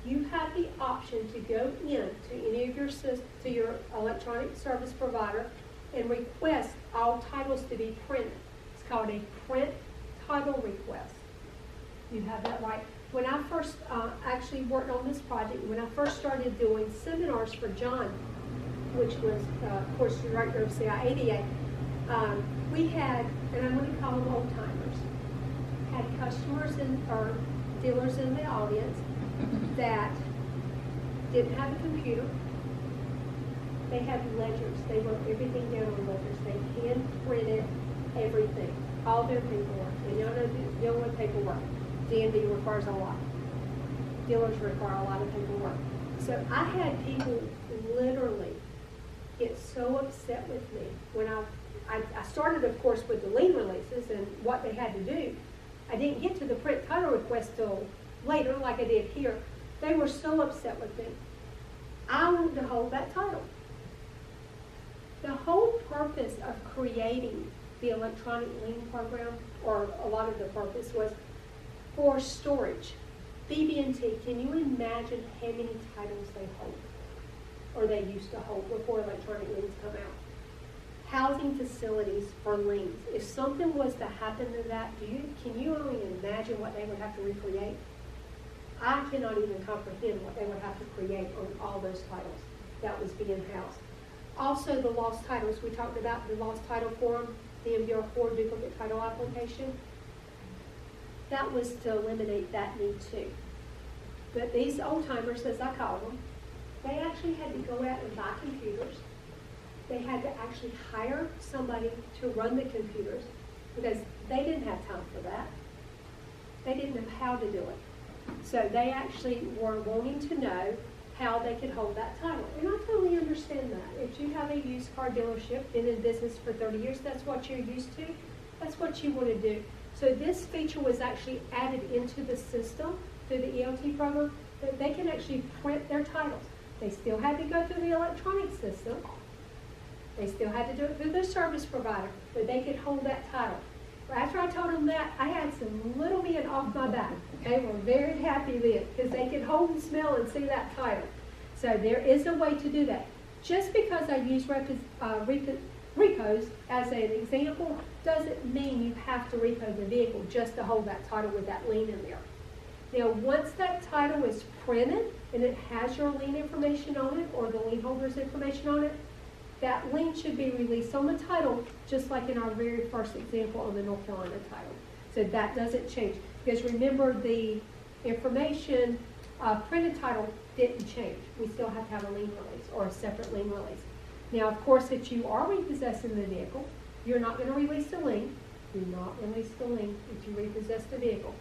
you have the option to go in to any of your electronic service provider and request all titles to be printed. It's called a print title request. You have that right. When I first actually worked on this project, when I first started doing seminars for John, which was, of course, director of CIADA, we had, and I'm going to call them old timers, had customers or dealers in the audience that didn't have a computer. They had ledgers. They wrote everything down on ledgers. They hand printed everything, all their paperwork. And y'all know dealing with paperwork. D&D requires a lot. Dealers require a lot of paperwork. So I had people literally get so upset with me when I started, of course, with the lien releases and what they had to do. I didn't get to the print title request till later, like I did here. They were so upset with me. I wanted to hold that title. The whole purpose of creating the electronic lien program, or a lot of the purpose, was for storage. BB&T, can you imagine how many titles they hold, or they used to hold before electronic liens come out? Housing facilities for liens. If something was to happen to that, can you only imagine what they would have to recreate? I cannot even comprehend what they would have to create on all those titles that was being housed. Also, the lost titles. We talked about the lost title form, the MDR4 duplicate title application. That was to eliminate that need too. But these old timers, as I call them, they actually had to go out and buy computers. They had to actually hire somebody to run the computers because they didn't have time for that. They didn't know how to do it. So they actually were wanting to know how they could hold that title. And I totally understand that. If you have a used car dealership, been in business for 30 years, that's what you're used to. That's what you want to do. So this feature was actually added into the system through the ELT program that they can actually print their titles. They still had to go through the electronic system. They still had to do it through their service provider, but they could hold that title. After I told them that, I had some little men off my back. They were very happy then because they could hold and smell and see that title. So there is a way to do that. Just because I use repos as an example doesn't mean you have to repo the vehicle just to hold that title with that lien in there. Now, once that title is printed and it has your lien information on it or the lien holder's information on it, that lien should be released on the title, just like in our very first example on the North Carolina title. So that doesn't change. Because remember, the information printed title didn't change. We still have to have a lien release or a separate lien release. Now, of course, if you are repossessing the vehicle, you're not going to release the lien. Do not release the lien if you repossess the vehicle.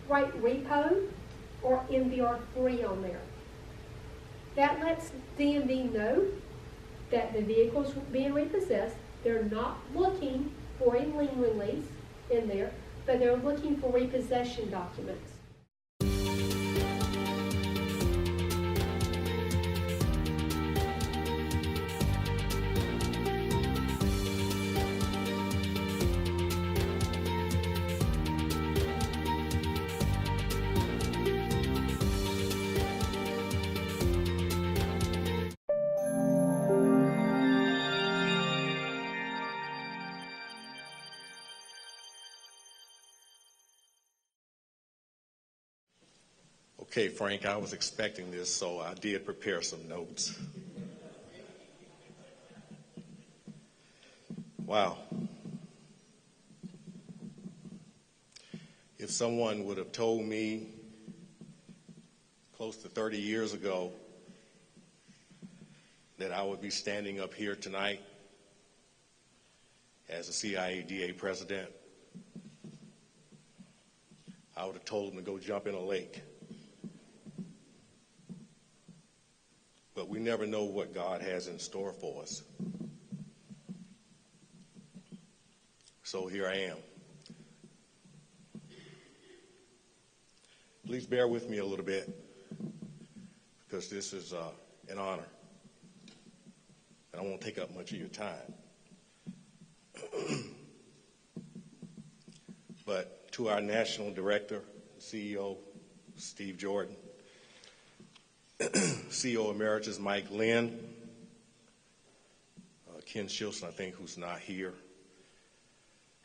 Write repo or MDR3 on there. That lets DMV know that the vehicle's being repossessed. They're not looking for a lien release in there, but they're looking for repossession documents. Okay, Frank, I was expecting this, so I did prepare some notes. Wow. If someone would have told me close to 30 years ago that I would be standing up here tonight as a CIADA president, I would have told them to go jump in a lake. But we never know what God has in store for us. So here I am. Please bear with me a little bit, because this is an honor. And I won't take up much of your time. But to our National Director, CEO, Steve Jordan, CEO Emeritus Mike Lynn, Ken Shilson, I think, who's not here,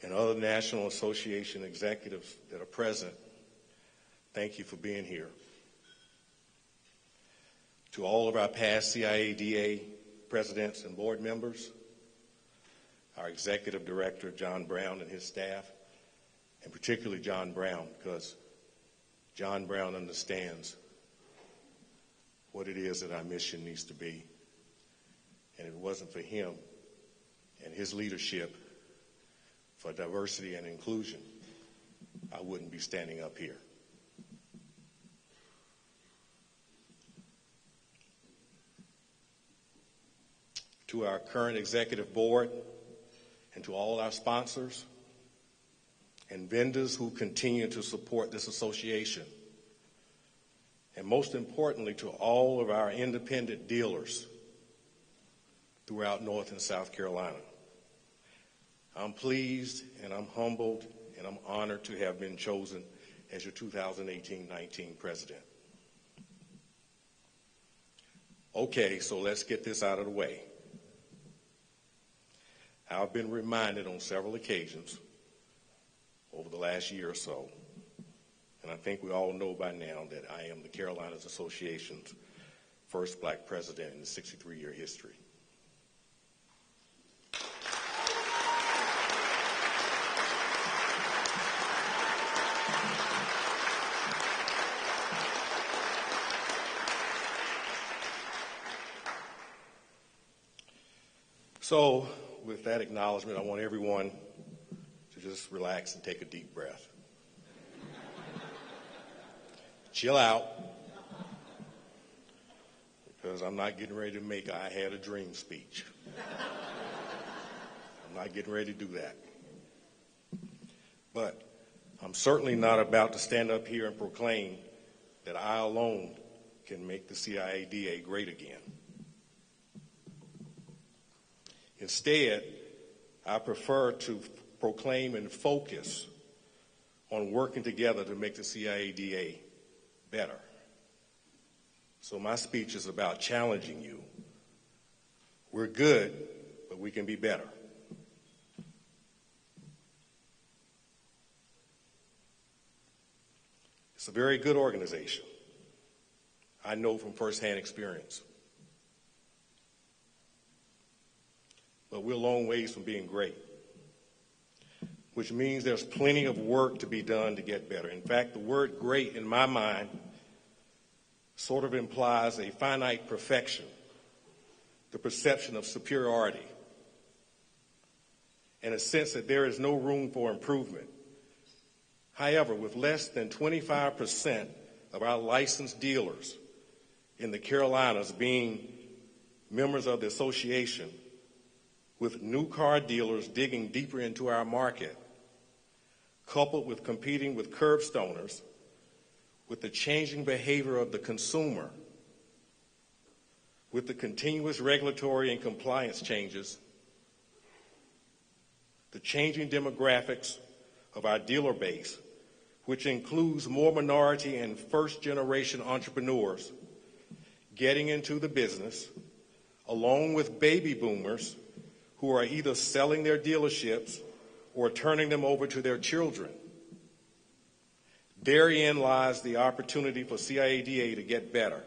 and other National Association executives that are present, thank you for being here. To all of our past CIADA presidents and board members, our executive director, John Brown, and his staff, and particularly John Brown, because John Brown understands what it is that our mission needs to be. And if it wasn't for him and his leadership for diversity and inclusion, I wouldn't be standing up here. To our current executive board and to all our sponsors and vendors who continue to support this association, and most importantly to all of our independent dealers throughout North and South Carolina. I'm pleased and I'm humbled and I'm honored to have been chosen as your 2018-19 president. Okay, so let's get this out of the way. I've been reminded on several occasions over the last year or so, and I think we all know by now that I am the Carolinas Association's first black president in the 63-year history. So, with that acknowledgement, I want everyone to just relax and take a deep breath. Chill out, because I'm not getting ready to make a I had a dream speech. I'm not getting ready to do that. But I'm certainly not about to stand up here and proclaim that I alone can make the CIADA great again. Instead, I prefer to proclaim and focus on working together to make the CIADA better. So my speech is about challenging you. We're good, but we can be better. It's a very good organization. I know from firsthand experience. But we're a long ways from being great, which means there's plenty of work to be done to get better. In fact, the word great in my mind sort of implies a finite perfection, the perception of superiority, and a sense that there is no room for improvement. However, with less than 25% of our licensed dealers in the Carolinas being members of the association, with new car dealers digging deeper into our market, coupled with competing with curbstoners, with the changing behavior of the consumer, with the continuous regulatory and compliance changes, the changing demographics of our dealer base, which includes more minority and first-generation entrepreneurs getting into the business, along with baby boomers who are either selling their dealerships or turning them over to their children. Therein lies the opportunity for CIADA to get better.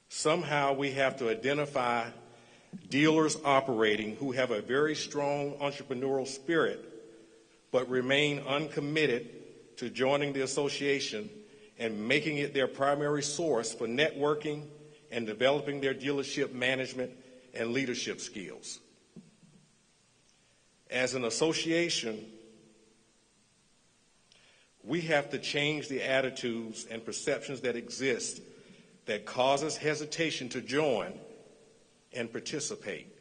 Somehow we have to identify dealers operating who have a very strong entrepreneurial spirit but remain uncommitted to joining the association and making it their primary source for networking and developing their dealership management and leadership skills. As an association, we have to change the attitudes and perceptions that exist that cause us hesitation to join and participate.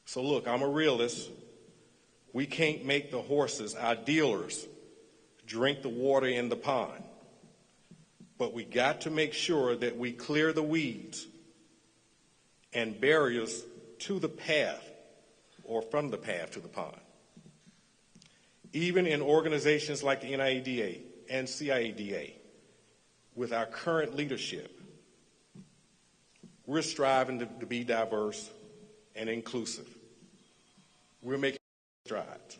So look, I'm a realist. We can't make the horses, our dealers, drink the water in the pond. But we got to make sure that we clear the weeds and barriers to the path or from the path to the pond. Even in organizations like the NIADA and CIADA, with our current leadership, we're striving to be diverse and inclusive. We're making strides.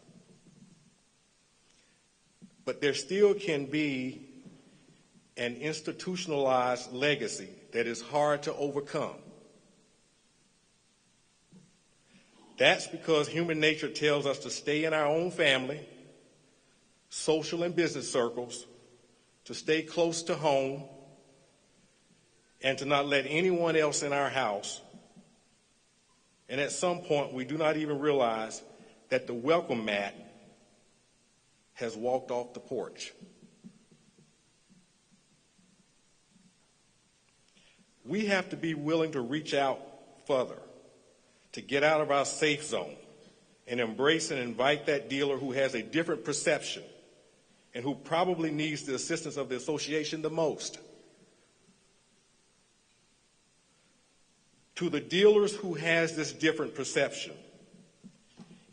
But there still can be an institutionalized legacy that is hard to overcome. That's because human nature tells us to stay in our own family, social and business circles, to stay close to home, and to not let anyone else in our house. And at some point, we do not even realize that the welcome mat has walked off the porch. We have to be willing to reach out further, to get out of our safe zone and embrace and invite that dealer who has a different perception and who probably needs the assistance of the association the most. To the dealers who has this different perception,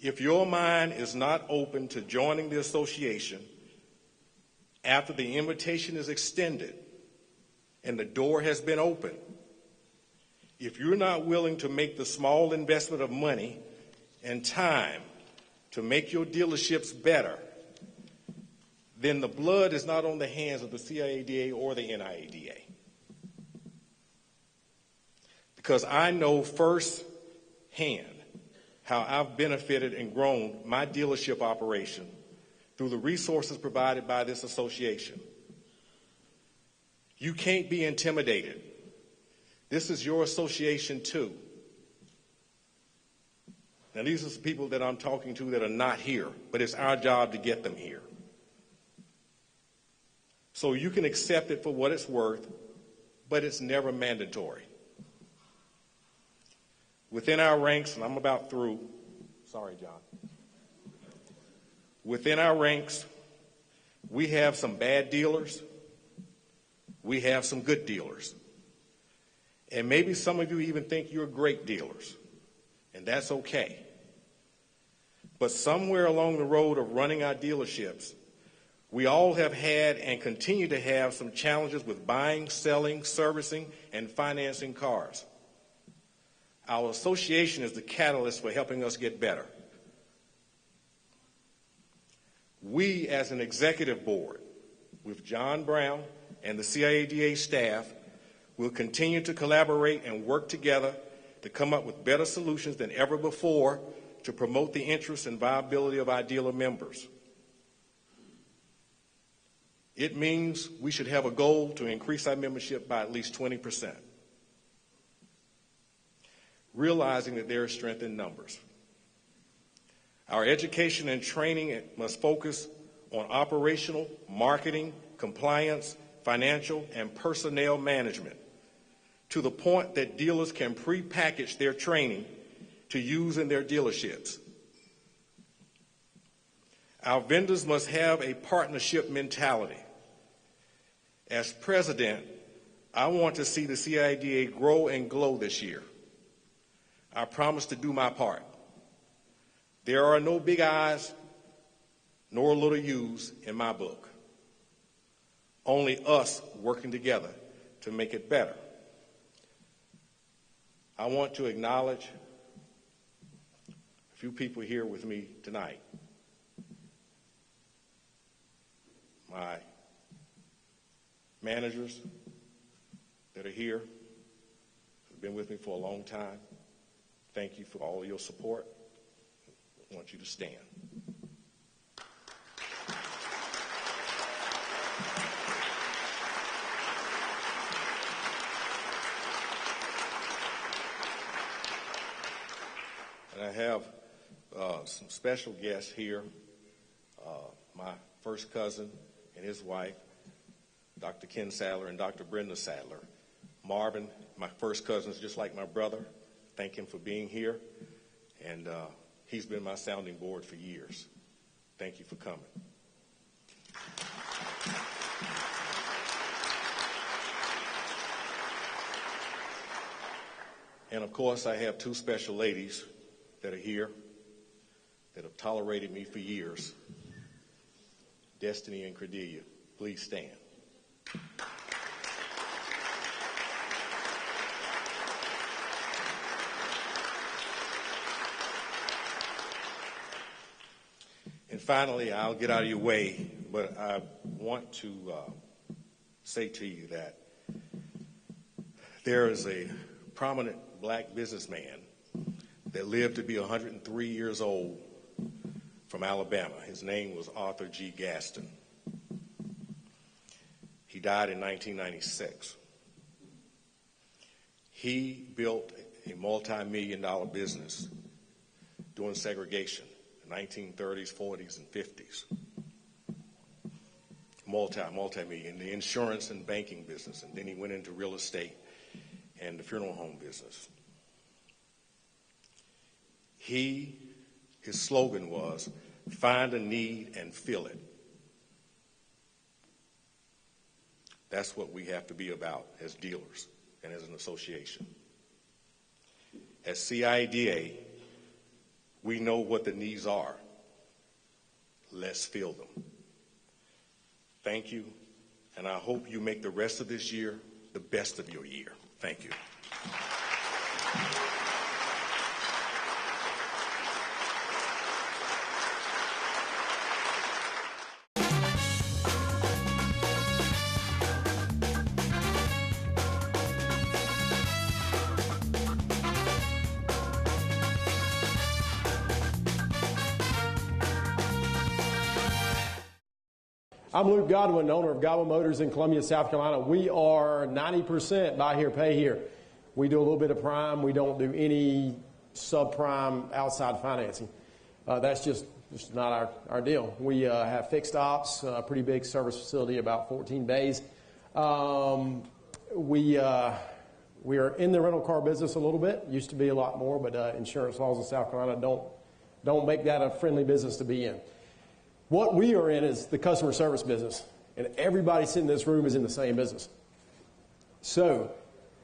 if your mind is not open to joining the association after the invitation is extended and the door has been opened, if you're not willing to make the small investment of money and time to make your dealerships better, then the blood is not on the hands of the CIADA or the NIADA. Because I know firsthand how I've benefited and grown my dealership operation through the resources provided by this association. You can't be intimidated. This is your association too. Now these are some people that I'm talking to that are not here, but it's our job to get them here. So you can accept it for what it's worth, but it's never mandatory. Within our ranks, and I'm about through, sorry, John. Within our ranks, we have some bad dealers, we have some good dealers. And maybe some of you even think you're great dealers, and that's okay. But somewhere along the road of running our dealerships, we all have had and continue to have some challenges with buying, selling, servicing, and financing cars. Our association is the catalyst for helping us get better. We, as an executive board, with John Brown and the CIADA staff, will continue to collaborate and work together to come up with better solutions than ever before to promote the interests and viability of our dealer members. It means we should have a goal to increase our membership by at least 20%, realizing that there is strength in numbers. Our education and training must focus on operational, marketing, compliance, financial, and personnel management, to the point that dealers can pre-package their training to use in their dealerships. Our vendors must have a partnership mentality. As president, I want to see the CIADA grow and glow this year. I promise to do my part. There are no big I's nor little U's in my book. Only us working together to make it better. I want to acknowledge a few people here with me tonight. my managers that are here, have been with me for a long time. Thank you for all your support. I want you to stand. And I have some special guests here. My first cousin and his wife, Dr. Ken Sadler and Dr. Brenda Sadler. Marvin, my first cousin, is just like my brother. Thank him for being here. And he's been my sounding board for years. Thank you for coming. And of course, I have two special ladies that are here that have tolerated me for years. Destiny and Cordelia, please stand. And finally, I'll get out of your way, but I want to say to you that there is a prominent black businessman that lived to be 103 years old from Alabama. His name was Arthur G. Gaston. He died in 1996. He built a multi-million-dollar business during segregation, the 1930s, 40s, and 50s. Multi-million, the insurance and banking business, and then he went into real estate and the funeral home business. His slogan was, find a need and fill it. That's what we have to be about as dealers and as an association. As CIDA, we know what the needs are. Let's fill them. Thank you, and I hope you make the rest of this year the best of your year. Thank you. I'm Luke Godwin, owner of Godwin Motors in Columbia, South Carolina. We are 90% buy here, pay here. We do a little bit of prime. We don't do any subprime outside financing. That's just not our deal. We have fixed ops, a pretty big service facility, about 14 bays. We are in the rental car business a little bit. Used to be a lot more, but insurance laws in South Carolina don't make that a friendly business to be in. What we are in is the customer service business, and everybody sitting in this room is in the same business. So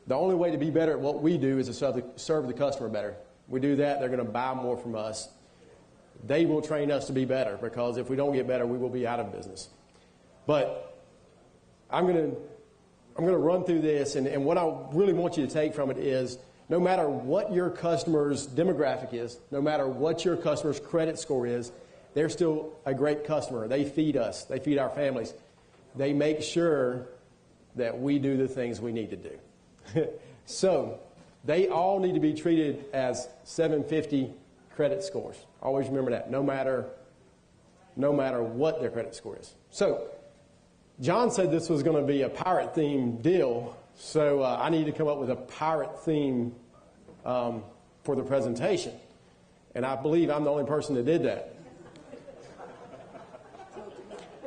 the only way to be better at what we do is to serve the customer better. We do that, they're going to buy more from us. They will train us to be better, because if we don't get better, we will be out of business. But I'm going to run through this, and what I really want you to take from it is, no matter what your customer's demographic is, no matter what your customer's credit score is, they're still a great customer. They feed us. They feed our families. They make sure that we do the things we need to do. So they all need to be treated as 750 credit scores. Always remember that, no matter what their credit score is. So John said this was going to be a pirate-themed deal, so I need to come up with a pirate theme for the presentation. And I believe I'm the only person that did that.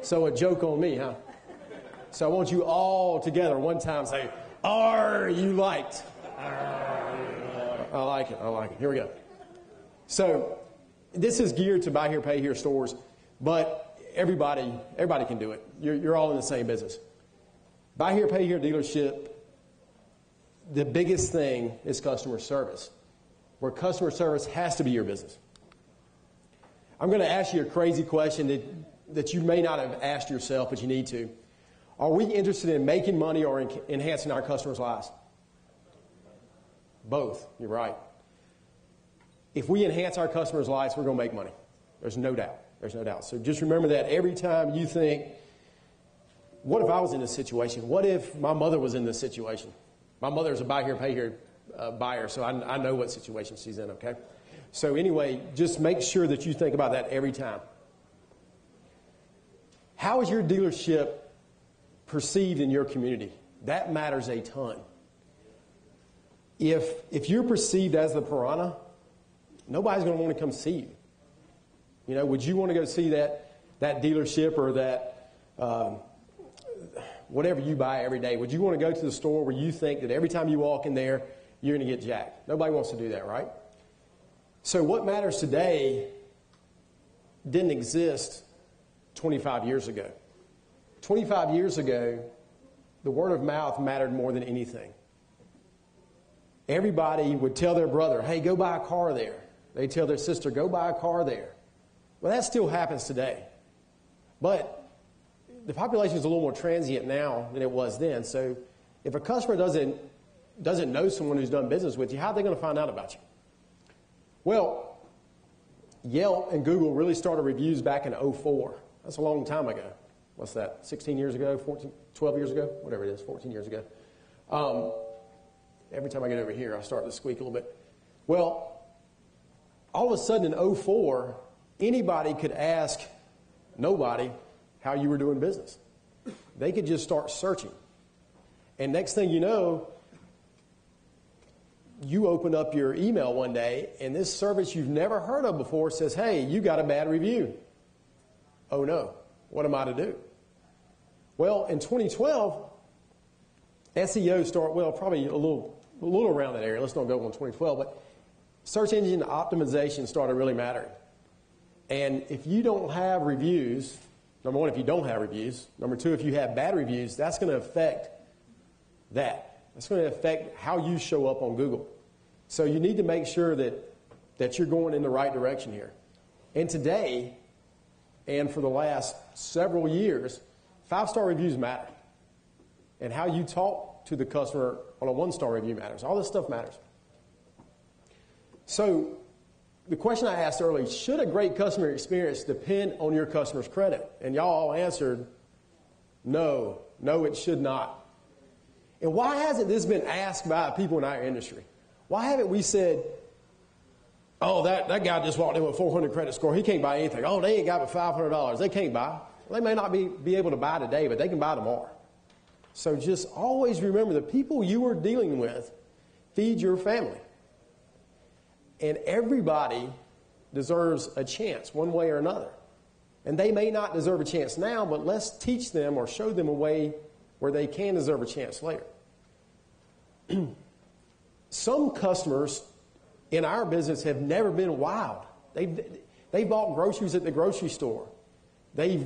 So a joke on me, huh? So I want you all together one time say, "Are you liked?" I like it. I like it. Here we go. So this is geared to buy here, pay here stores, but everybody can do it. You're all in the same business. Buy here, pay here dealership, the biggest thing is customer service, where customer service has to be your business. I'm going to ask you a crazy question that you may not have asked yourself, but you need to. Are we interested in making money or enhancing our customers' lives? Both. You're right. If we enhance our customers' lives, we're going to make money. There's no doubt. There's no doubt. So just remember that every time you think what if I was in this situation? What if my mother was in this situation? My mother's a buy here, pay here buyer, so I know what situation she's in, okay? So anyway, just make sure that you think about that every time. How is your dealership perceived in your community? That matters a ton. If you're perceived as the piranha, nobody's going to want to come see you. You know, would you want to go see that dealership or that whatever you buy every day? Would you want to go to the store where you think that every time you walk in there, you're going to get jacked? Nobody wants to do that, right? So what matters today didn't exist 25 years ago. 25 years ago, the word of mouth mattered more than anything. Everybody would tell their brother, hey, go buy a car there. They'd tell their sister, go buy a car there. Well, that still happens today. But the population is a little more transient now than it was then. So if a customer doesn't know someone who's done business with you, how are they going to find out about you? Well, Yelp and Google really started reviews back in 2004. That's a long time ago. What's that, 16 years ago, 14, 12 years ago? Whatever it is, 14 years ago. Every time I get over here, I start to squeak a little bit. Well, all of a sudden in 2004, anybody could ask nobody how you were doing business. They could just start searching. And next thing you know, you open up your email one day, and this service you've never heard of before says, hey, you got a bad review. Oh, no. What am I to do? Well, in 2012, SEO started, well, probably a little around that area. Let's not go on 2012, but search engine optimization started really mattering. And if you don't have reviews, number one, if you don't have reviews, number two, if you have bad reviews, that's going to affect that. That's going to affect how you show up on Google. So you need to make sure that you're going in the right direction here. And today, and for the last several years, 5-star reviews matter. And how you talk to the customer on a 1-star review matters. All this stuff matters. So the question I asked earlier, should a great customer experience depend on your customer's credit? And y'all all answered, no, it should not. And why hasn't this been asked by people in our industry? Why haven't we said, oh, that guy just walked in with a 400 credit score. He can't buy anything. Oh, they ain't got but $500. They can't buy. Well, they may not be able to buy today, but they can buy tomorrow. So just always remember the people you are dealing with feed your family. And everybody deserves a chance one way or another. And they may not deserve a chance now, but let's teach them or show them a way where they can deserve a chance later. Some customers in our business have never been wild. They bought groceries at the grocery store. They've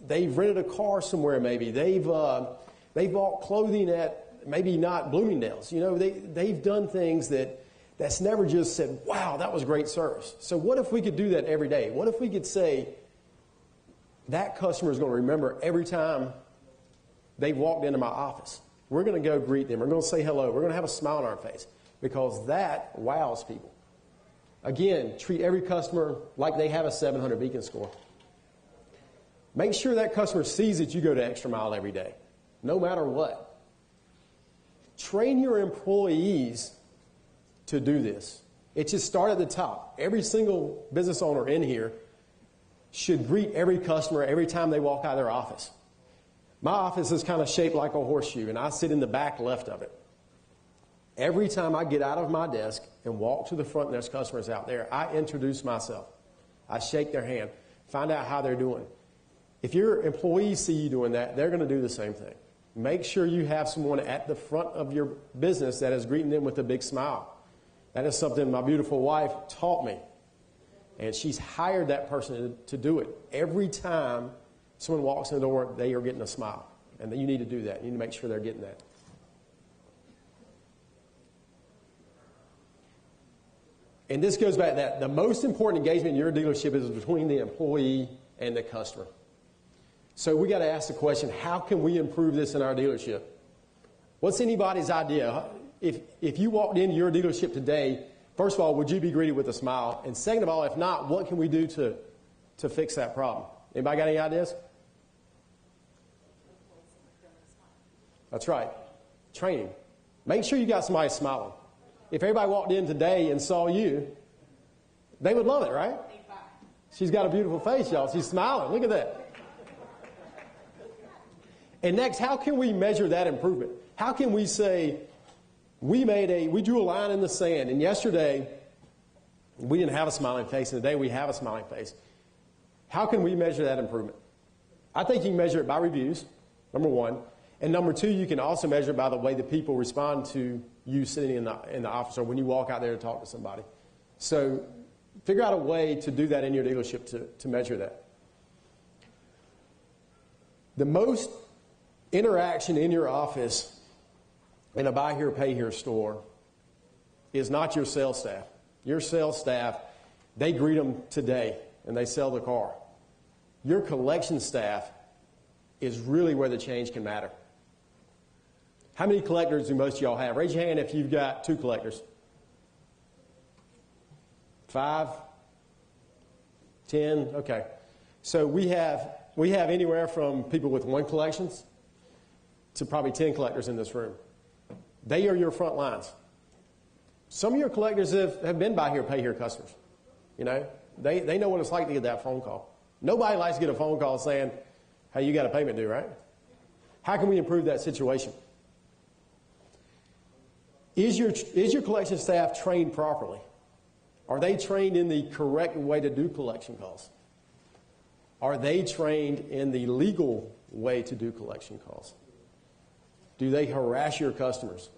rented a car somewhere maybe. They bought clothing at maybe not Bloomingdale's. You know, they've done things that's never just said, wow, that was great service. So what if we could do that every day? What if we could say that customer is going to remember every time they walked into my office? We're going to go greet them. We're going to say hello. We're going to have a smile on our face because that wows people. Again, treat every customer like they have a 700 Beacon score. Make sure that customer sees that you go to extra mile every day, no matter what. Train your employees to do this. It should start at the top. Every single business owner in here should greet every customer every time they walk out of their office. My office is kind of shaped like a horseshoe, and I sit in the back left of it. Every time I get out of my desk and walk to the front and there's customers out there, I introduce myself. I shake their hand, find out how they're doing. If your employees see you doing that, they're going to do the same thing. Make sure you have someone at the front of your business that is greeting them with a big smile. That is something my beautiful wife taught me. And she's hired that person to do it. Every time someone walks in the door, they are getting a smile. And you need to do that. You need to make sure they're getting that. And this goes back to that. The most important engagement in your dealership is between the employee and the customer. So we got to ask the question, how can we improve this in our dealership? What's anybody's idea? If you walked into your dealership today, first of all, would you be greeted with a smile? And second of all, if not, what can we do to fix that problem? Anybody got any ideas? That's right. Training. Make sure you got somebody smiling. If everybody walked in today and saw you, they would love it, right? She's got a beautiful face, y'all. She's smiling. Look at that. And next, how can we measure that improvement? How can we say we drew a line in the sand, and yesterday we didn't have a smiling face, and today we have a smiling face. How can we measure that improvement? I think you can measure it by reviews, number one. And number two, you can also measure it by the way that people respond to you sitting in the office or when you walk out there to talk to somebody. So figure out a way to do that in your dealership to measure that. The most interaction in your office in a buy here, pay here store is not your sales staff. Your sales staff, they greet them today and they sell the car. Your collection staff is really where the change can matter. How many collectors do most of y'all have? Raise your hand if you've got 2 collectors. 5? 10? Okay. So we have anywhere from people with 1 collections to probably 10 collectors in this room. They are your front lines. Some of your collectors have been buy here, pay here customers. You know, they know what it's like to get that phone call. Nobody likes to get a phone call saying, hey, you got a payment due, right? How can we improve that situation? Is your collection staff trained properly? Are they trained in the correct way to do collection calls? Are they trained in the legal way to do collection calls? Do they harass your customers?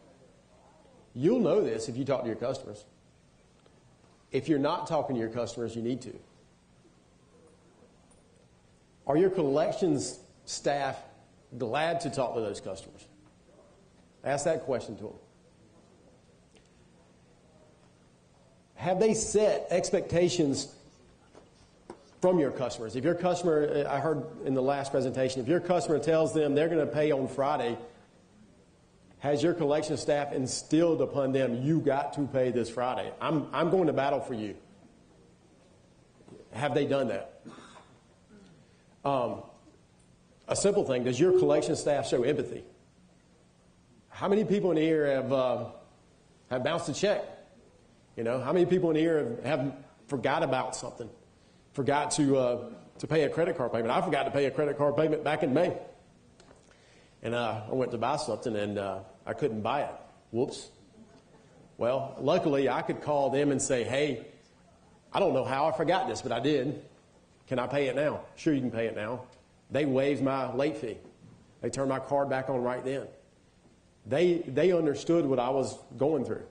You'll know this if you talk to your customers. If you're not talking to your customers, you need to. Are your collections staff glad to talk to those customers? Ask that question to them. Have they set expectations from your customers? If your customer, I heard in the last presentation, if your customer tells them they're going to pay on Friday, has your collection staff instilled upon them, you got to pay this Friday? I'm going to battle for you. Have they done that? A simple thing, does your collection staff show empathy? How many people in here have bounced a check? You know, how many people in here have forgot about something? Forgot to pay a credit card payment. I forgot to pay a credit card payment back in May. And I went to buy something and I couldn't buy it. Whoops. Well, luckily I could call them and say, hey, I don't know how I forgot this, but I did. Can I pay it now? Sure, you can pay it now. They waived my late fee. They turned my card back on right then. They understood what I was going through.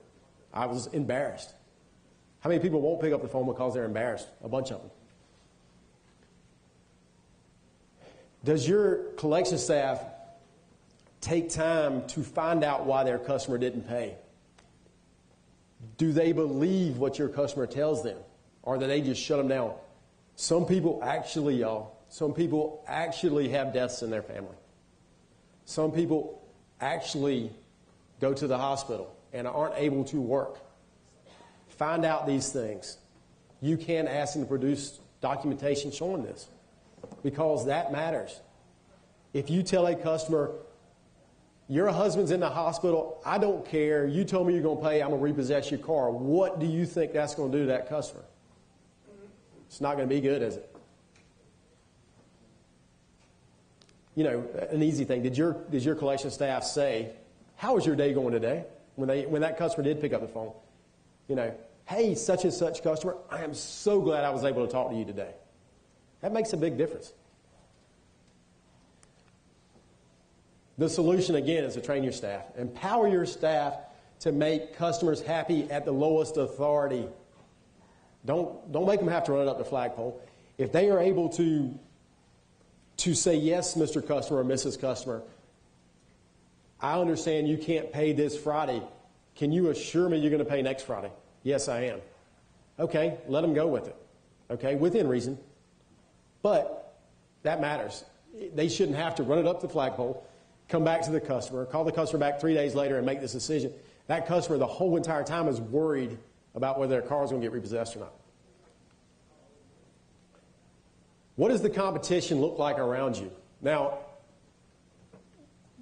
I was embarrassed. How many people won't pick up the phone because they're embarrassed? A bunch of them. Does your collection staff take time to find out why their customer didn't pay? Do they believe what your customer tells them? Or do they just shut them down? Some people actually, y'all, some people actually have deaths in their family. Some people actually go to the hospital and aren't able to work. Find out these things. You can ask them to produce documentation showing this because that matters. If you tell a customer, your husband's in the hospital, I don't care, you told me you're going to pay, I'm going to repossess your car, what do you think that's going to do to that customer? It's not going to be good, is it? You know, an easy thing. Did your collection staff say, how was your day going today? When that customer did pick up the phone. You know, hey, such and such customer, I am so glad I was able to talk to you today. That makes a big difference. The solution, again, is to train your staff. Empower your staff to make customers happy at the lowest authority. Don't make them have to run it up the flagpole. If they are able to say, yes, Mr. Customer or Mrs. Customer, I understand you can't pay this Friday. Can you assure me you're going to pay next Friday? Yes, I am. Okay, let them go with it. Okay, within reason. But that matters. They shouldn't have to run it up the flagpole, come back to the customer, call the customer back 3 days later and make this decision. That customer the whole entire time is worried about whether their car is going to get repossessed or not. What does the competition look like around you? Now,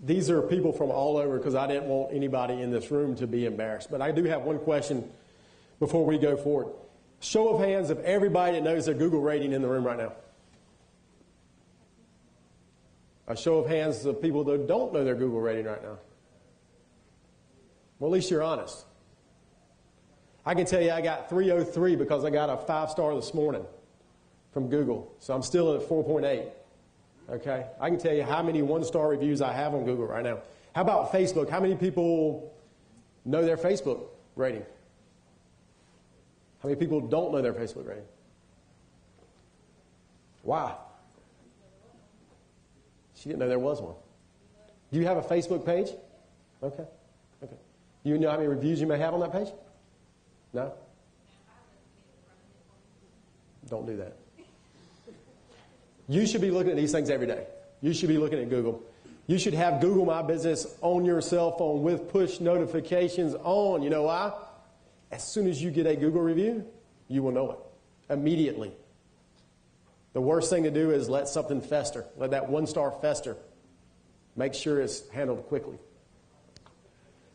these are people from all over because I didn't want anybody in this room to be embarrassed. But I do have one question before we go forward. Show of hands of everybody that knows their Google rating in the room right now. A show of hands of people that don't know their Google rating right now. Well, at least you're honest. I can tell you I got 303 because I got a 5-star this morning from Google. So I'm still at 4.8. Okay? I can tell you how many 1-star reviews I have on Google right now. How about Facebook? How many people know their Facebook rating? How many people don't know their Facebook rating? Why? She didn't know there was one. Do you have a Facebook page? Okay. Okay. Do you know how many reviews you may have on that page? No? Don't do that. You should be looking at these things every day. You should be looking at Google. You should have Google My Business on your cell phone with push notifications on. You know why? As soon as you get a Google review, you will know it immediately. The worst thing to do is let something fester. Let that 1-star fester. Make sure it's handled quickly.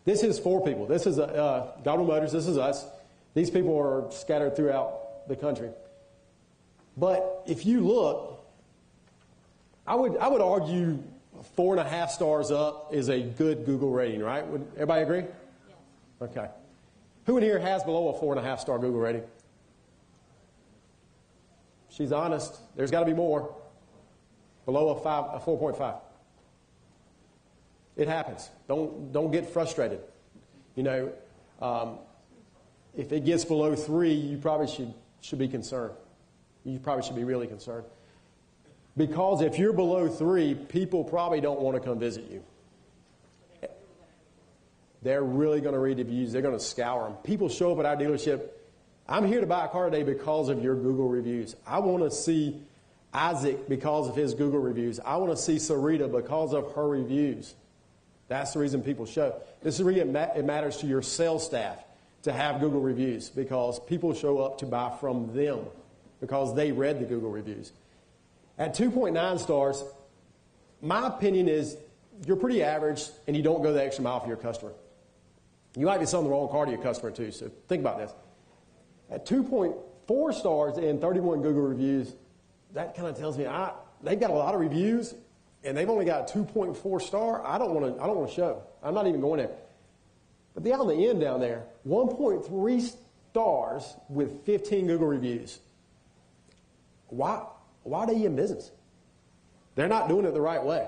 This is for people. This is Godwin Motors. This is us. These people are scattered throughout the country. But if you look, I would argue 4.5 stars up is a good Google rating, right? Would everybody agree? Yes. Okay. Who in here has below a 4.5 star Google rating? She's honest. There's got to be more. Below a 4.5. It happens. Don't get frustrated. You know, if it gets below 3, you probably should be concerned. You probably should be really concerned. Because if you're below 3, people probably don't want to come visit you. They're really going to read the reviews. They're going to scour them. People show up at our dealership. I'm here to buy a car today because of your Google reviews. I want to see Isaac because of his Google reviews. I want to see Sarita because of her reviews. That's the reason people show. This is the reason it matters to your sales staff to have Google reviews, because people show up to buy from them because they read the Google reviews. At 2.9 stars, my opinion is you're pretty average and you don't go the extra mile for your customer. You might be selling the wrong car to your customer too, so think about this. At 2.4 stars and 31 Google reviews, that kind of tells me they've got a lot of reviews and they've only got a 2.4 star. I don't want to show. I'm not even going there. But the on the end down there, 1.3 stars with 15 Google reviews. Why are they in business? They're not doing it the right way.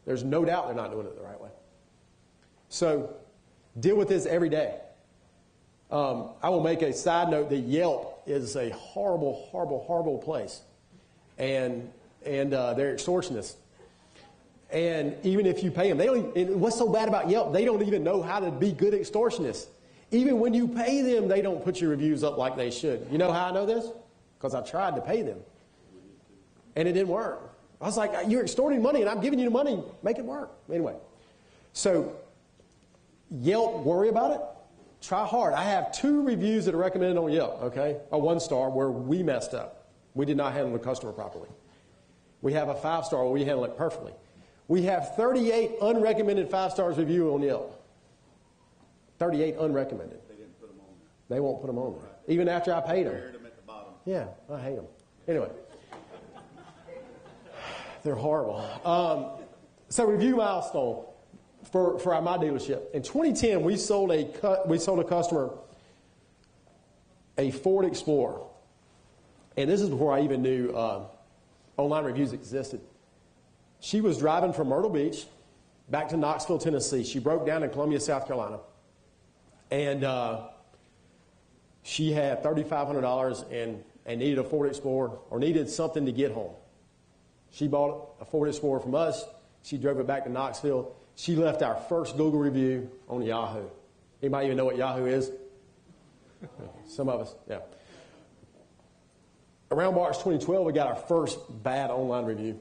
There's no doubt they're not doing it the right way. So deal with this every day. I will make a side note that Yelp is a horrible, horrible, horrible place. And they're extortionists. And even if you pay them, and what's so bad about Yelp? They don't even know how to be good extortionists. Even when you pay them, they don't put your reviews up like they should. You know how I know this? Because I tried to pay them. And it didn't work. I was like, you're extorting money and I'm giving you the money. Make it work. Anyway. So Yelp, worry about it. Try hard. I have 2 reviews that are recommended on Yelp, okay? A 1-star where we messed up. We did not handle the customer properly. We have a 5-star where we handle it perfectly. We have 38 unrecommended 5-stars review on Yelp. 38 unrecommended. They didn't put them on there. They won't put them on there. Right. Even after I paid them. Buried them at the bottom. Yeah, I hate them. Anyway. They're horrible. So review milestone for my dealership. In 2010, we sold a customer a Ford Explorer. And this is before I even knew online reviews existed. She was driving from Myrtle Beach back to Knoxville, Tennessee. She broke down in Columbia, South Carolina. And she had $3,500 and needed a Ford Explorer or needed something to get home. She bought a Ford Explorer from us. She drove it back to Knoxville. She left our first Google review on Yahoo. Anybody even know what Yahoo is? Some of us, yeah. Around March 2012, we got our first bad online review.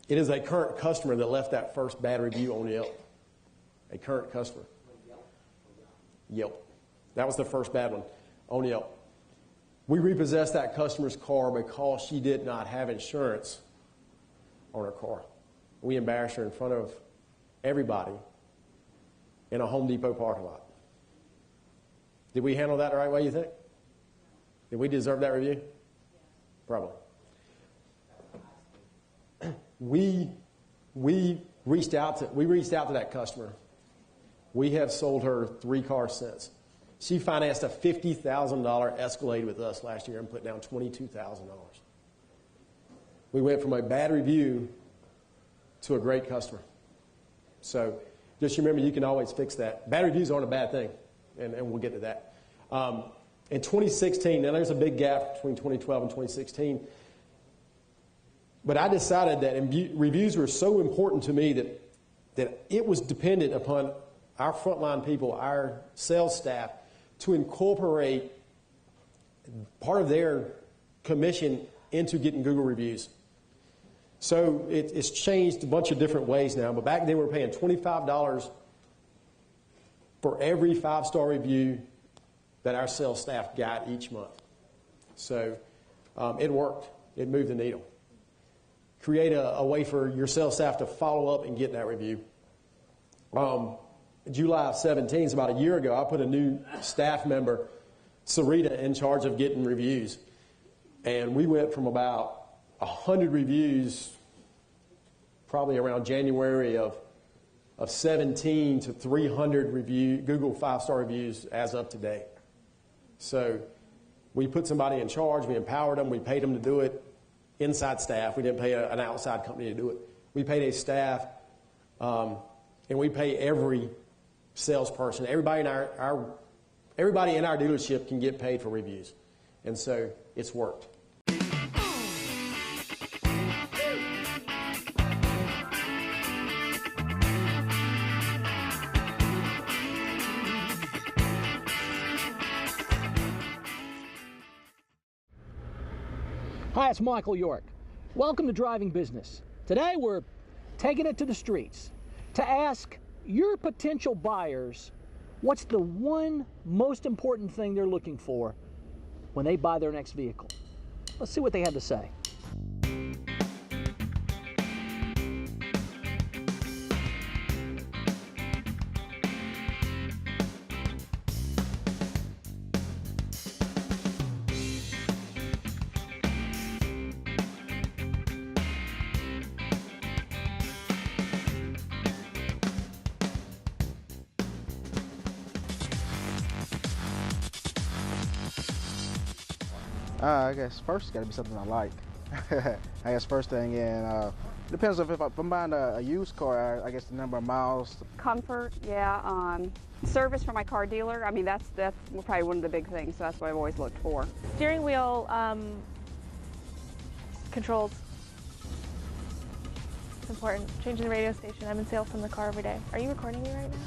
It is a current customer that left that first bad review on Yelp. A current customer. Yelp. That was the first bad one on Yelp. We repossessed that customer's car because she did not have insurance on her car. We embarrassed her in front of everybody in a Home Depot parking lot. Did we handle that the right way, you think? Did we deserve that review? Probably. We reached out to that customer. We have sold her 3 cars since. She financed a $50,000 Escalade with us last year and put down $22,000. We went from a bad review to a great customer. So just remember, you can always fix that. Bad reviews aren't a bad thing, and we'll get to that. In 2016, now there's a big gap between 2012 and 2016, but I decided that reviews were so important to me that it was dependent upon our frontline people, our sales staff, to incorporate part of their commission into getting Google reviews. So it's changed a bunch of different ways now, but back then we were paying $25 for every 5-star review that our sales staff got each month. So it worked. It moved the needle. Create a way for your sales staff to follow up and get that review. July of 17, so about a year ago, I put a new staff member, Sarita, in charge of getting reviews. And we went from about 100 reviews probably around January of 17 to 300 Google 5-star reviews as of today. So we put somebody in charge, we empowered them, we paid them to do it, inside staff. We didn't pay an outside company to do it. We paid a staff, and we pay every salesperson. Everybody in our dealership can get paid for reviews. And so it's worked. Hi, it's Michael York. Welcome to Driving Business. Today we're taking it to the streets to ask your potential buyers what's the one most important thing they're looking for when they buy their next vehicle. Let's see what they have to say. I guess first it's got to be something I like. I guess first thing, and depends if I'm buying a used car. I guess the number of miles. Comfort, yeah. Service from my car dealer. I mean, that's probably one of the big things. So that's what I've always looked for. Steering wheel controls. It's important. Changing the radio station. I'm in sales from the car every day. Are you recording me right now?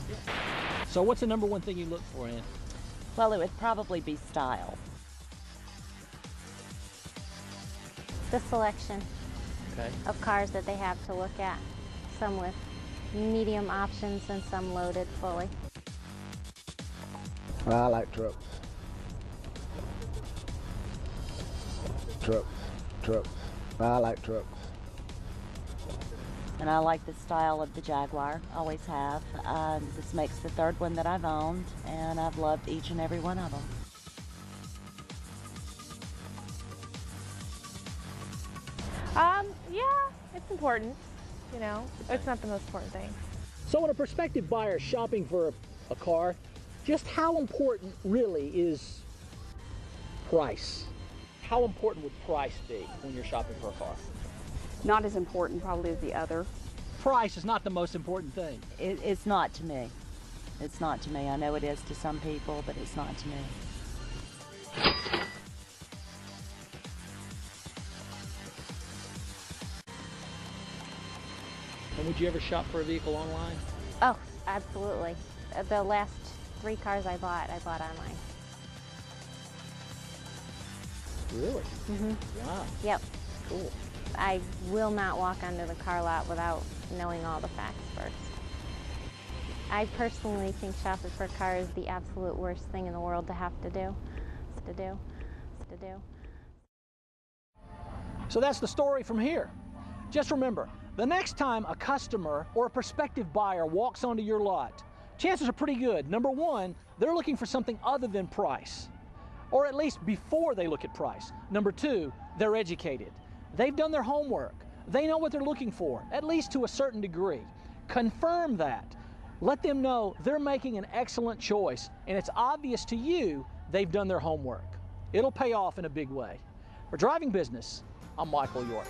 So what's the number one thing you look for, Ann? Well, it would probably be style. The selection of cars that they have to look at. Some with medium options and some loaded fully. I like trucks. Trucks. I like trucks. And I like the style of the Jaguar, always have. This makes the 3rd one that I've owned, and I've loved each and every one of them. Yeah, it's important. You know, it's not the most important thing. So when a prospective buyer is shopping for a car, just how important really is price? How important would price be when you're shopping for a car? Not as important probably as the other. Price is not the most important thing. It's not to me. It's not to me. I know it is to some people, but it's not to me. And would you ever shop for a vehicle online? Oh, absolutely. The last 3 cars I bought online. Really? Mm-hmm. Wow. Yep. Cool. I will not walk onto the car lot without knowing all the facts first. I personally think shopping for a car is the absolute worst thing in the world to have to do. So that's the story from here. Just remember, The next time a customer or a prospective buyer walks onto your lot, chances are pretty good. Number one, they're looking for something other than price, or at least before they look at price. Number two, they're educated. They've done their homework. They know what they're looking for, at least to a certain degree. Confirm that. Let them know they're making an excellent choice, and it's obvious to you they've done their homework. It'll pay off in a big way. For Driving Business, I'm Michael York.